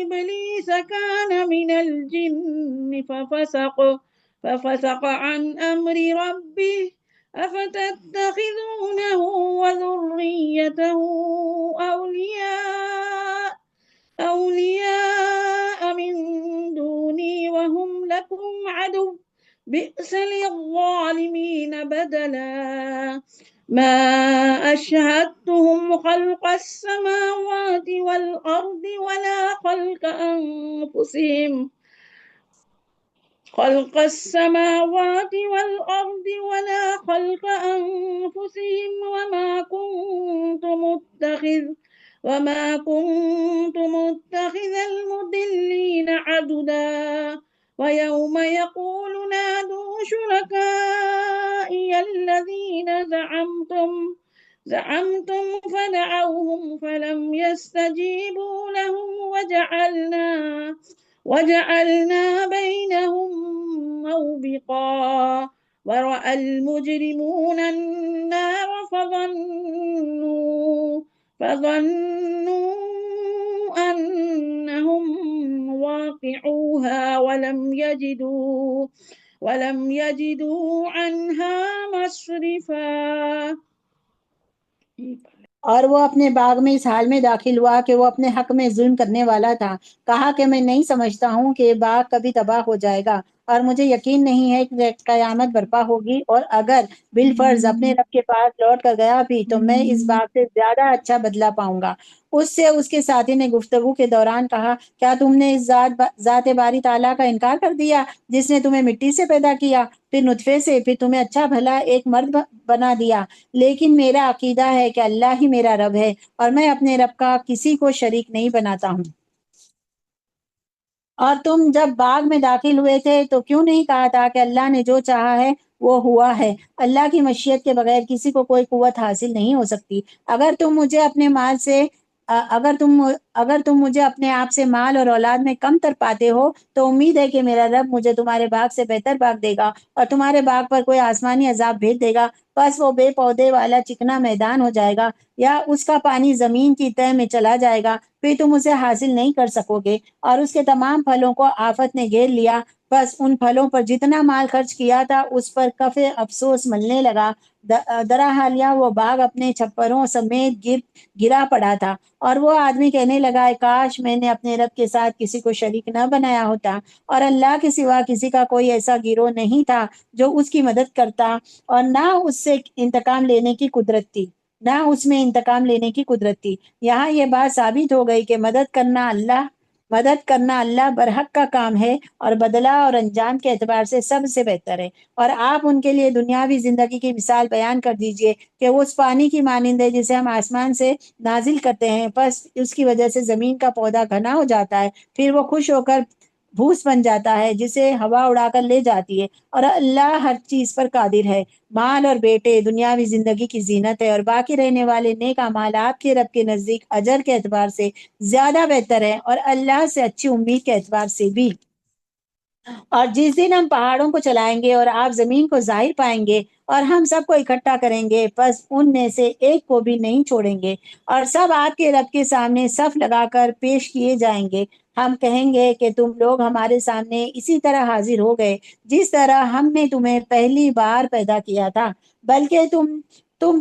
إبليس كان من الجن ففسق عن أمر ربه أفتتخذونه وذريته أولياء من دوني وهم لكم عدو بئس للظالمين بدلا ما أشهدتهم خلق السماوات والأرض ولا خلق أنفسهم وما كنت متخذ المضلين عضدا ويوم يقول نادوا شركائي الذين زعمتم فدعوهم فلم يستجيبوا لهم وجعلنا بينهم موبقا ورأى المجرمون النار فظنوا أنهم واقعوها ولم يجدوا عنها مصرفا.
اور وہ اپنے باغ میں اس حال میں داخل ہوا کہ وہ اپنے حق میں ظلم کرنے والا تھا. کہا کہ میں نہیں سمجھتا ہوں کہ یہ باغ کبھی تباہ ہو جائے گا اور مجھے یقین نہیں ہے کہ قیامت برپا ہوگی، اور اگر بالفرض اپنے رب کے پاس لوٹ کر گیا بھی تو میں اس باغ سے زیادہ اچھا بدلہ پاؤں گا. اس سے اس کے ساتھی نے گفتگو کے دوران کہا، کیا تم نے اس ذات باری تعالیٰ کا انکار کر دیا جس نے تمہیں مٹی سے پیدا کیا، پھر نطفے سے، پھر تمہیں اچھا بھلا ایک مرد بنا دیا؟ لیکن میرا عقیدہ ہے کہ اللہ ہی میرا رب ہے اور میں اپنے رب کا کسی کو شریک نہیں بناتا ہوں. اور تم جب باغ میں داخل ہوئے تھے تو کیوں نہیں کہا تھا کہ اللہ نے جو چاہا ہے وہ ہوا ہے؟ اللہ کی مشیت کے بغیر کسی کو کوئی قوت حاصل نہیں ہو سکتی. اگر تم مجھے اپنے آپ سے مال اور اولاد میں کم تر پاتے ہو تو امید ہے کہ میرا رب مجھے تمہارے باغ سے بہتر باغ دے گا اور تمہارے باغ پر کوئی آسمانی عذاب بھیج دے گا، بس وہ بے پودے والا چکنا میدان ہو جائے گا یا اس کا پانی زمین کی تہ میں چلا جائے گا، پھر تم اسے حاصل نہیں کر سکو گے. اور اس کے تمام پھلوں کو آفت نے گھیر لیا، بس ان پھلوں پر جتنا مال خرچ کیا تھا اس پر کفِ افسوس ملنے لگا. درحالیہ وہ باغ اپنے چھپروں سمیت گرا پڑا تھا، اور وہ آدمی کہنے لگا، کاش میں نے اپنے رب کے ساتھ کسی کو شریک نہ بنایا ہوتا، اور اللہ کے سوا کسی کا کوئی ایسا گروہ نہیں تھا جو اس کی مدد کرتا، اور نہ اس سے انتقام لینے کی قدرت تھی، نہ اس میں انتقام لینے کی قدرت تھی. یہاں یہ بات ثابت ہو گئی کہ مدد کرنا اللہ برحق کا کام ہے اور بدلہ اور انجام کے اعتبار سے سب سے بہتر ہے. اور آپ ان کے لیے دنیاوی زندگی کی مثال بیان کر دیجئے کہ وہ اس پانی کی مانند ہے جسے ہم آسمان سے نازل کرتے ہیں، بس اس کی وجہ سے زمین کا پودا گھنا ہو جاتا ہے، پھر وہ خوش ہو کر بھوس بن جاتا ہے جسے ہوا اڑا کر لے جاتی ہے. اور اللہ ہر چیز پر قادر ہے. مال اور بیٹے دنیاوی زندگی کی زینت ہے، اور باقی رہنے والے نیک اعمال آپ کے رب کے نزدیک اجر کے اعتبار سے زیادہ بہتر ہے اور اللہ سے اچھی امید کے اعتبار سے بھی. اور جس دن ہم پہاڑوں کو چلائیں گے اور آپ زمین کو ظاہر پائیں گے اور ہم سب کو اکٹھا کریں گے، پس ان میں سے ایک کو بھی نہیں چھوڑیں گے، اور سب آپ کے رب کے سامنے صف لگا کر پیش کیے جائیں گے۔ ہم کہیں گے کہ تم لوگ ہمارے سامنے اسی طرح حاضر ہو گئے جس طرح ہم نے تمہیں پہلی بار پیدا کیا تھا، بلکہ تم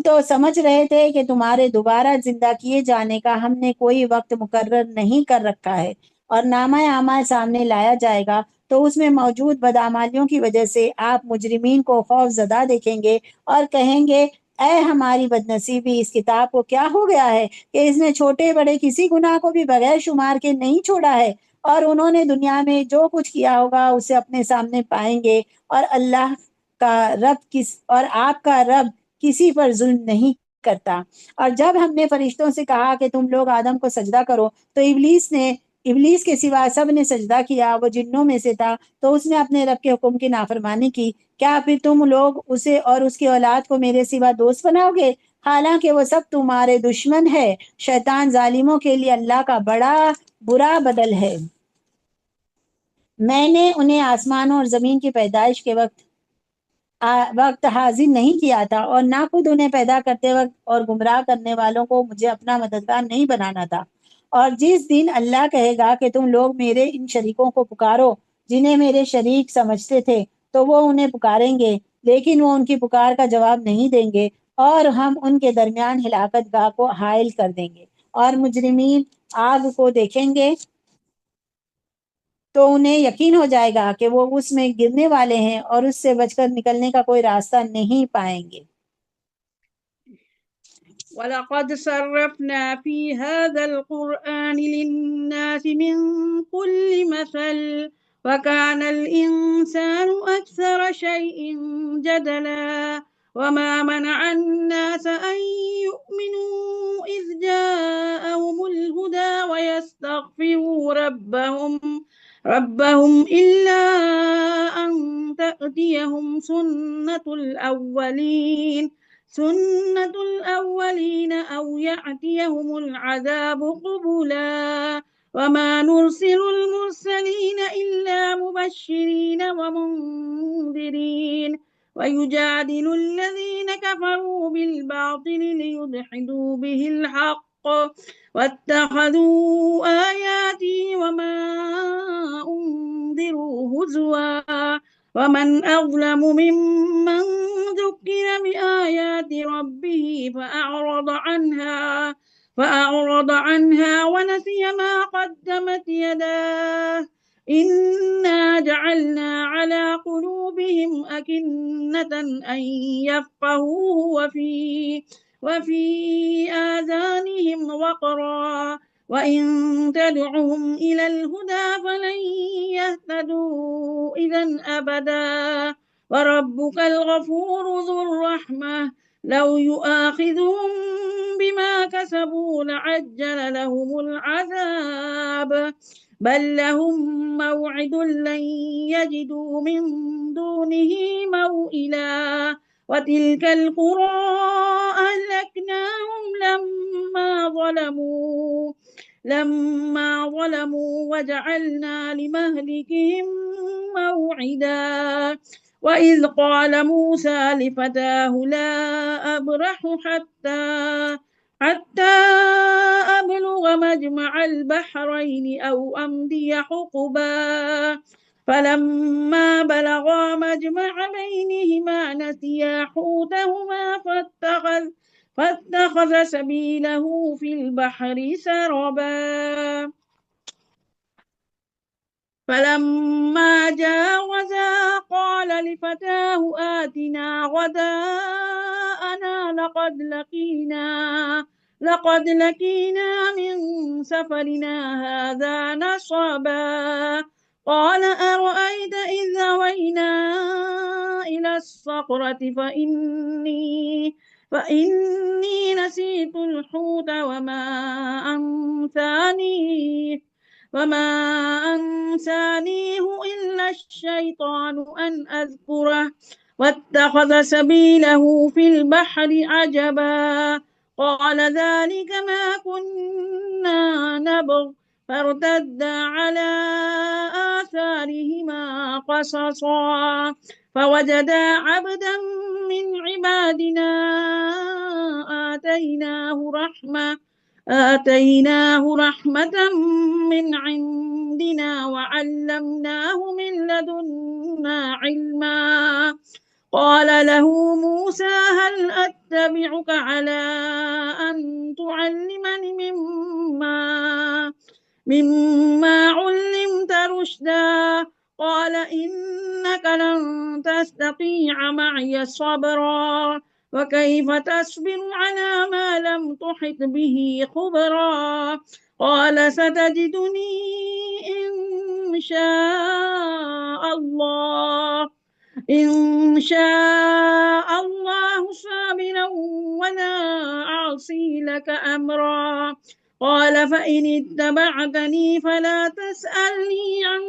تو سمجھ رہے تھے کہ تمہارے دوبارہ زندہ کیے جانے کا ہم نے کوئی وقت مقرر نہیں کر رکھا ہے۔ اور نامہ اعمال سامنے لایا جائے گا تو اس میں موجود بدعمالیوں کی وجہ سے آپ مجرمین کو خوف زدہ دیکھیں گے اور کہیں گے، اے ہماری بدنصیبی، اس کتاب کو کیا ہو گیا ہے کہ اس نے چھوٹے بڑے کسی گناہ کو بھی بغیر شمار کے نہیں چھوڑا ہے۔ اور انہوں نے دنیا میں جو کچھ کیا ہوگا اسے اپنے سامنے پائیں گے، اور اللہ کا رب اور آپ کا رب کسی پر ظلم نہیں کرتا۔ اور جب ہم نے فرشتوں سے کہا کہ تم لوگ آدم کو سجدہ کرو تو ابلیس کے سوا سب نے سجدہ کیا، وہ جنوں میں سے تھا، تو اس نے اپنے رب کے حکم کی نافرمانی کی۔ کیا پھر تم لوگ اسے اور اس کی اولاد کو میرے سوا دوست بناؤ گے، حالانکہ وہ سب تمہارے دشمن ہے۔ شیطان ظالموں کے لیے اللہ کا بڑا برا بدل ہے۔ میں نے انہیں آسمانوں اور زمین کی پیدائش کے وقت حاضر نہیں کیا تھا، اور نہ خود انہیں پیدا کرتے وقت، اور گمراہ کرنے والوں کو مجھے اپنا مددگار نہیں بنانا تھا۔ اور جس دن اللہ کہے گا کہ تم لوگ میرے ان شریکوں کو پکارو جنہیں میرے شریک سمجھتے تھے، تو وہ انہیں پکاریں گے، لیکن وہ ان کی پکار کا جواب نہیں دیں گے، اور ہم ان کے درمیان ہلاکت گاہ کو حائل کر دیں گے۔ اور مجرمین آگ کو دیکھیں گے تو انہیں یقین ہو جائے گا کہ وہ اس میں گرنے والے ہیں، اور اس سے بچ کر نکلنے کا کوئی راستہ نہیں پائیں گے۔
وَلَقَدْ صَرَّفْنَا فِي هَذَا الْقُرْآنِ لِلنَّاسِ مِنْ كُلِّ مَثَلٍ وَكَانَ الْإِنسَانُ أَكْثَرَ شَيْءٍ جَدَلًا وَمَا مَنَعَ النَّاسَ أَنْ يُؤْمِنُوا إِذْ جَاءَهُمُ الْهُدَى وَيَسْتَغْفِرُوا رَبَّهُمْ إِلَّا أَنْ تَأْتِيَهُمْ سُنَّةُ الْأَوَّلِينَ أَوْ يَأْتِيَهُمُ الْعَذَابُ قُبُلًا وَمَا نُرْسِلُ الْمُرْسَلِينَ إِلَّا مُبَشِّرِينَ وَمُنذِرِينَ وَيُجَادِلُ الَّذِينَ كَفَرُوا بِالْبَاطِلِ لِيُدْحِضُوا بِهِ الْحَقَّ وَاتَّخَذُوا آيَاتِي وَمَا أُنذِرُوا هُزُوًا وَمَنْ أَظْلَمُ مِمَّنْ ذُكِّرَ بِآيَاتِ رَبِّهِ فَأَعْرَضَ عَنْهَا وَنَسِيَ مَا قَدَّمَتْ يَدَاهُ إِنَّا جَعَلْنَا عَلَى قُلُوبِهِمْ أَكِنَّةً أَنْ يَفْقَهُوهُ وَفِي آذَانِهِمْ وَقْرًا وَإِن تَدْعُهُمْ إِلَى الْهُدَى فَلَن يَهْتَدُوا إِذًا أَبَدًا وَرَبُّكَ الْغَفُورُ ذُو الرَّحْمَةِ لَوْ يُؤَاخِذُهُم بِمَا كَسَبُوا لَعَجَّلَ لَهُمُ الْعَذَابَ بَل لَّهُم مَّوْعِدٌ لَّن يَجِدُوا مِن دُونِهِ مَوْئِلًا وَتِلْكَ الْقُرَىٰ أَهْلَكْنَاهُمْ لَمَّا ظَلَمُوا وَجَعَلْنَا لِمَهْلِكِهِم مَّوْعِدًا وَإِذْ قَالَ مُوسَىٰ لِفَتَاهُ لَا أَبْرَحُ حَتَّىٰ أَبْلُغَ مَجْمَعَ الْبَحْرَيْنِ أَوْ أَمْضِيَ حُقُبًا فَلَمَّا بَلَغَا مَجْمَعَ بَيْنِهِمَا نَسِيَا حُوتَهُمَا فَاتَّخَذَ سَبِيلَهُ فِي الْبَحْرِ سَرَبًا فَلَمَّا جَاوَزَا قَالَ لِفَتَاهُ آتِنَا غَدَاءَنَا لَقَدْ لَقِينَا مِن سَفَرِنَا هَٰذَا نَصَبًا قَالَ أَرَأَيْتَ إِذْ أَوَيْنَا إِلَى الصَّخْرَةِ فَإِنِّي نَسِيتُ الْحُوتَ وَمَا أَنسَانِيهُ إِلَّا الشَّيْطَانُ أَنْ أَذْكُرَهُ وَاتَّخَذَ سَبِيلَهُ فِي الْبَحْرِ عَجَبًا قَالَ ذَٰلِكَ مَا كُنَّا نَبْغِ فارتدا على آثارهما قصصا فوجدا عبدا من عبادنا آتيناه رحمة من عندنا وعلمناه من لدنا علما قال له موسى هل أتبعك على أن تعلمني مما علمت رشدا قال إنك لن تستطيع معي صبرا وكيف تصبر على ما لم تحط به خبرا قال ستجدني إن شاء الله صابرا ولا أعصي لك أمرا قال فإن اتبعتني فلا تسألني عن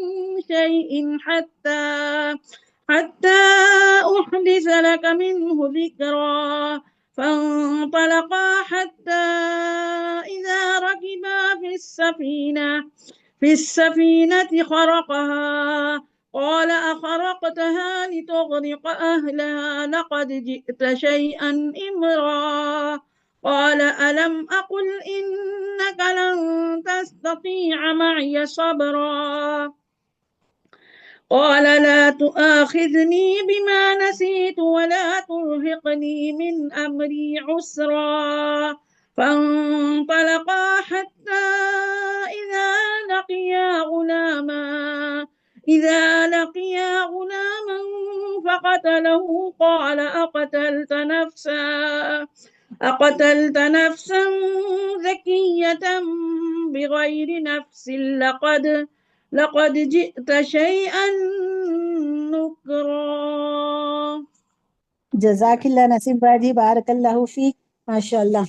شيء حتى أحدث لك منه ذكرا فانطلقا حتى إذا ركبا في السفينة خرقها قال أخرقتها لتغرق أهلها لقد جئت شيئا إمرا قال ألم أقل إنك لن تستطيع معي صبرا قال لا تؤاخذني بما نسيت ولا ترهقني من أمري عسرا فانطلقا حتى إذا لقيا غلاما فقتله قال أقتلت نفسا زكية بغير نفس لقد جئت شيئا نكرا
جزاک اللہ نسیم باجی، بارک اللہ فیک، ماشاء اللہ۔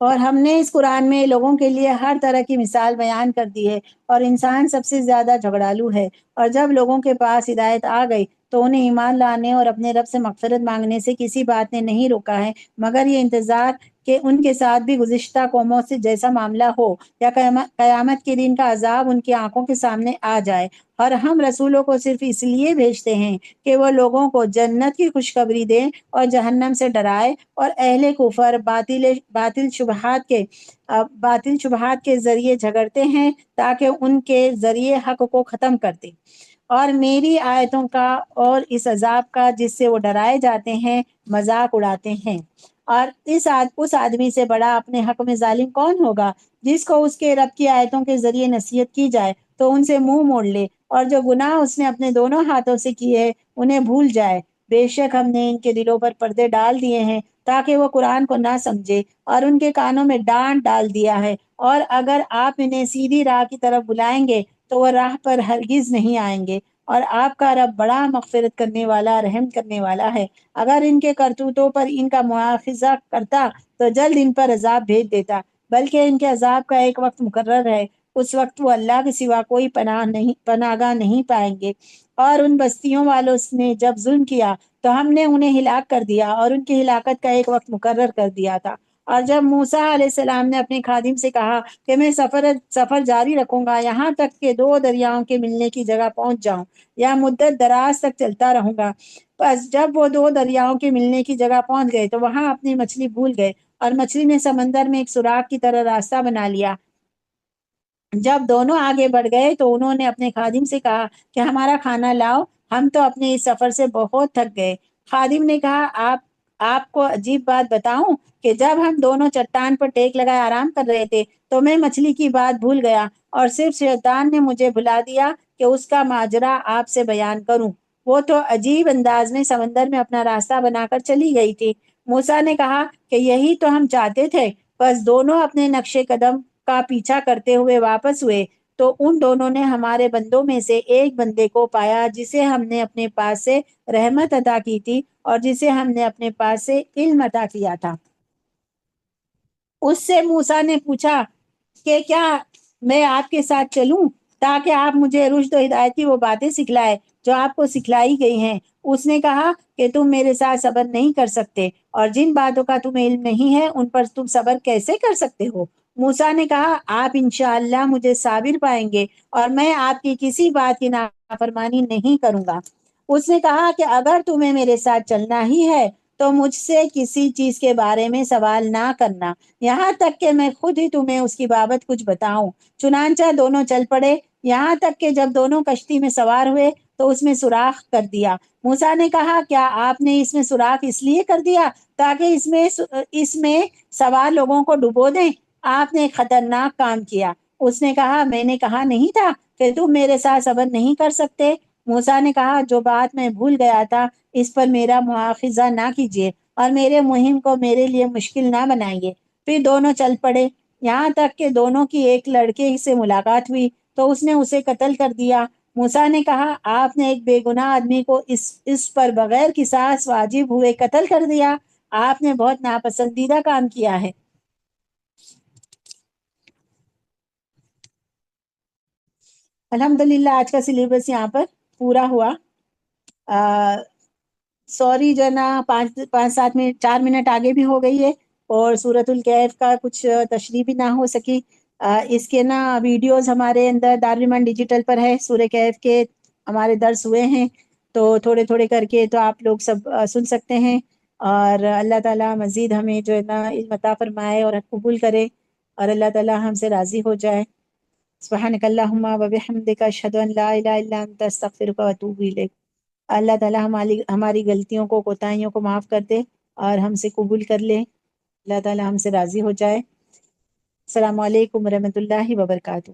اور ہم نے اس قرآن میں لوگوں کے لیے ہر طرح کی مثال بیان کر دی ہے، اور انسان سب سے زیادہ جھگڑالو ہے، اور جب لوگوں کے پاس ہدایت آ گئی تو انہیں ایمان لانے اور اپنے رب سے مغفرت مانگنے سے کسی بات نے نہیں روکا ہے، مگر یہ انتظار کہ ان کے ساتھ بھی گزشتہ قوموں سے جیسا معاملہ ہو یا قیامت کے دن کا عذاب ان کی آنکھوں کے سامنے آ جائے۔ اور ہم رسولوں کو صرف اس لیے بھیجتے ہیں کہ وہ لوگوں کو جنت کی خوشخبری دیں اور جہنم سے ڈرائے، اور اہل کفر باطل شبہات کے ذریعے جھگڑتے ہیں تاکہ ان کے ذریعے حق کو ختم کر دیں، اور میری آیتوں کا اور اس عذاب کا جس سے وہ ڈرائے جاتے ہیں مذاق اڑاتے ہیں۔ اور اس آدمی سے بڑا اپنے حق میں ظالم کون ہوگا جس کو اس کے رب کی آیتوں کے ذریعے نصیحت کی جائے تو ان سے منہ موڑ لے، اور جو گناہ اس نے اپنے دونوں ہاتھوں سے کیے انہیں بھول جائے۔ بے شک ہم نے ان کے دلوں پر پردے ڈال دیے ہیں تاکہ وہ قرآن کو نہ سمجھے، اور ان کے کانوں میں ڈانٹ ڈال دیا ہے، اور اگر آپ انہیں سیدھی راہ کی طرف بلائیں گے تو وہ راہ پر ہرگز نہیں آئیں گے، اور آپ کا رب بڑا مغفرت کرنے والا، رحم کرنے والا ہے۔ اگر ان کے کرتوتوں پر ان کا مواخذہ کرتا تو جلد ان پر عذاب بھیج دیتا، بلکہ ان کے عذاب کا ایک وقت مقرر ہے، اس وقت وہ اللہ کے سوا کوئی پناہگاہ نہیں پائیں گے۔ اور ان بستیوں والوں نے جب ظلم کیا تو ہم نے انہیں ہلاک کر دیا، اور ان کی ہلاکت کا ایک وقت مقرر کر دیا تھا۔ اور جب موسیٰ علیہ السلام نے اپنے خادم سے کہا کہ میں سفر جاری رکھوں گا یہاں تک کہ 2 دریاؤں کے ملنے کی جگہ پہنچ جاؤں، یا مدت دراز تک چلتا رہوں گا، بس جب وہ 2 دریاؤں کے ملنے کی جگہ پہنچ گئے تو وہاں اپنی مچھلی بھول گئے، اور مچھلی نے سمندر میں ایک سوراخ کی طرح راستہ بنا لیا۔ جب دونوں آگے بڑھ گئے تو انہوں نے اپنے خادم سے کہا کہ ہمارا کھانا لاؤ، ہم تو اپنے اس سفر سے بہت تھک گئے۔ خادم نے کہا آپ کو عجیب بات بتاؤں کہ جب ہم دونوں چٹان پر ٹیک لگائے آرام کر رہے تھے تو میں مچھلی کی بات بھول گیا، اور صرف شیطان نے مجھے بھلا دیا کہ اس کا ماجرا آپ سے بیان کروں۔ وہ تو عجیب انداز میں سمندر میں اپنا راستہ بنا کر چلی گئی تھی۔ موسیٰ نے کہا کہ یہی تو ہم چاہتے تھے۔ بس دونوں اپنے نقش قدم کا پیچھا کرتے ہوئے واپس ہوئے تو ان دونوں نے ہمارے بندوں میں سے ایک بندے کو پایا جسے ہم نے اپنے پاس سے رحمت عطا کی تھی اور جسے ہم نے اپنے پاس سے علم عطا کیا تھا۔ اس سے موسیٰ نے پوچھا کہ کیا میں آپ کے ساتھ چلوں تاکہ آپ مجھے رشد و ہدایت کی وہ باتیں سکھلائے جو آپ کو سکھلائی گئی ہیں؟ اس نے کہا کہ تم میرے ساتھ صبر نہیں کر سکتے، اور جن باتوں کا تمہیں علم نہیں ہے ان پر تم صبر کیسے کر سکتے ہو؟ موسیٰ نے کہا آپ انشاءاللہ مجھے صابر پائیں گے اور میں آپ کی کسی بات کی نافرمانی نہیں کروں گا۔ اس نے کہا کہ اگر تمہیں میرے ساتھ چلنا ہی ہے تو مجھ سے کسی چیز کے بارے میں سوال نہ کرنا یہاں تک کہ میں خود ہی تمہیں اس کی بابت کچھ بتاؤں۔ چنانچہ دونوں چل پڑے یہاں تک کہ جب دونوں کشتی میں سوار ہوئے تو اس میں سوراخ کر دیا۔ موسیٰ نے کہا کیا آپ نے اس میں سوراخ اس لیے کر دیا تاکہ اس میں سوار لوگوں کو ڈبو دیں؟ آپ نے ایک خطرناک کام کیا۔ اس نے کہا میں نے کہا نہیں تھا کہ تم میرے ساتھ صبر نہیں کر سکتے؟ موسیٰ نے کہا جو بات میں بھول گیا تھا اس پر میرا مواخذہ نہ کیجیے اور میرے مہم کو میرے لیے مشکل نہ بنائیے۔ پھر دونوں چل پڑے یہاں تک کہ دونوں کی ایک لڑکے سے ملاقات ہوئی تو اس نے اسے قتل کر دیا۔ موسیٰ نے کہا آپ نے ایک بے گناہ آدمی کو اس پر بغیر قصاص واجب ہوئے قتل کر دیا۔ آپ نے بہت ناپسندیدہ کام کیا ہے۔ الحمدللہ آج کا سلیبس یہاں پر پورا ہوا۔ سوری جو ہے نا 5-7 منٹ 4 منٹ آگے بھی ہو گئی ہے اور سورۃ الکہف کا کچھ تشریح بھی نہ ہو سکی۔ اس کے نا ویڈیوز ہمارے اندر دارالایمان ڈیجیٹل پر ہے، سورہ کہف کے ہمارے درس ہوئے ہیں تو تھوڑے تھوڑے کر کے تو آپ لوگ سب سن سکتے ہیں، اور اللہ تعالیٰ مزید ہمیں جو ہے نا علم عطا فرمائے اور قبول کرے اور اللہ تعالیٰ ہم سے راضی ہو جائے۔ سبحانک اللہم و بحمدک اشہد ان لا الہ الا انت استغفرک و اتوب الیک۔ اللہ تعالیٰ ہماری غلطیوں کو کوتاہیوں کو معاف کر دے اور ہم سے قبول کر لے، اللہ تعالیٰ ہم سے راضی ہو جائے۔ السلام علیکم ورحمۃ اللہ وبرکاتہ۔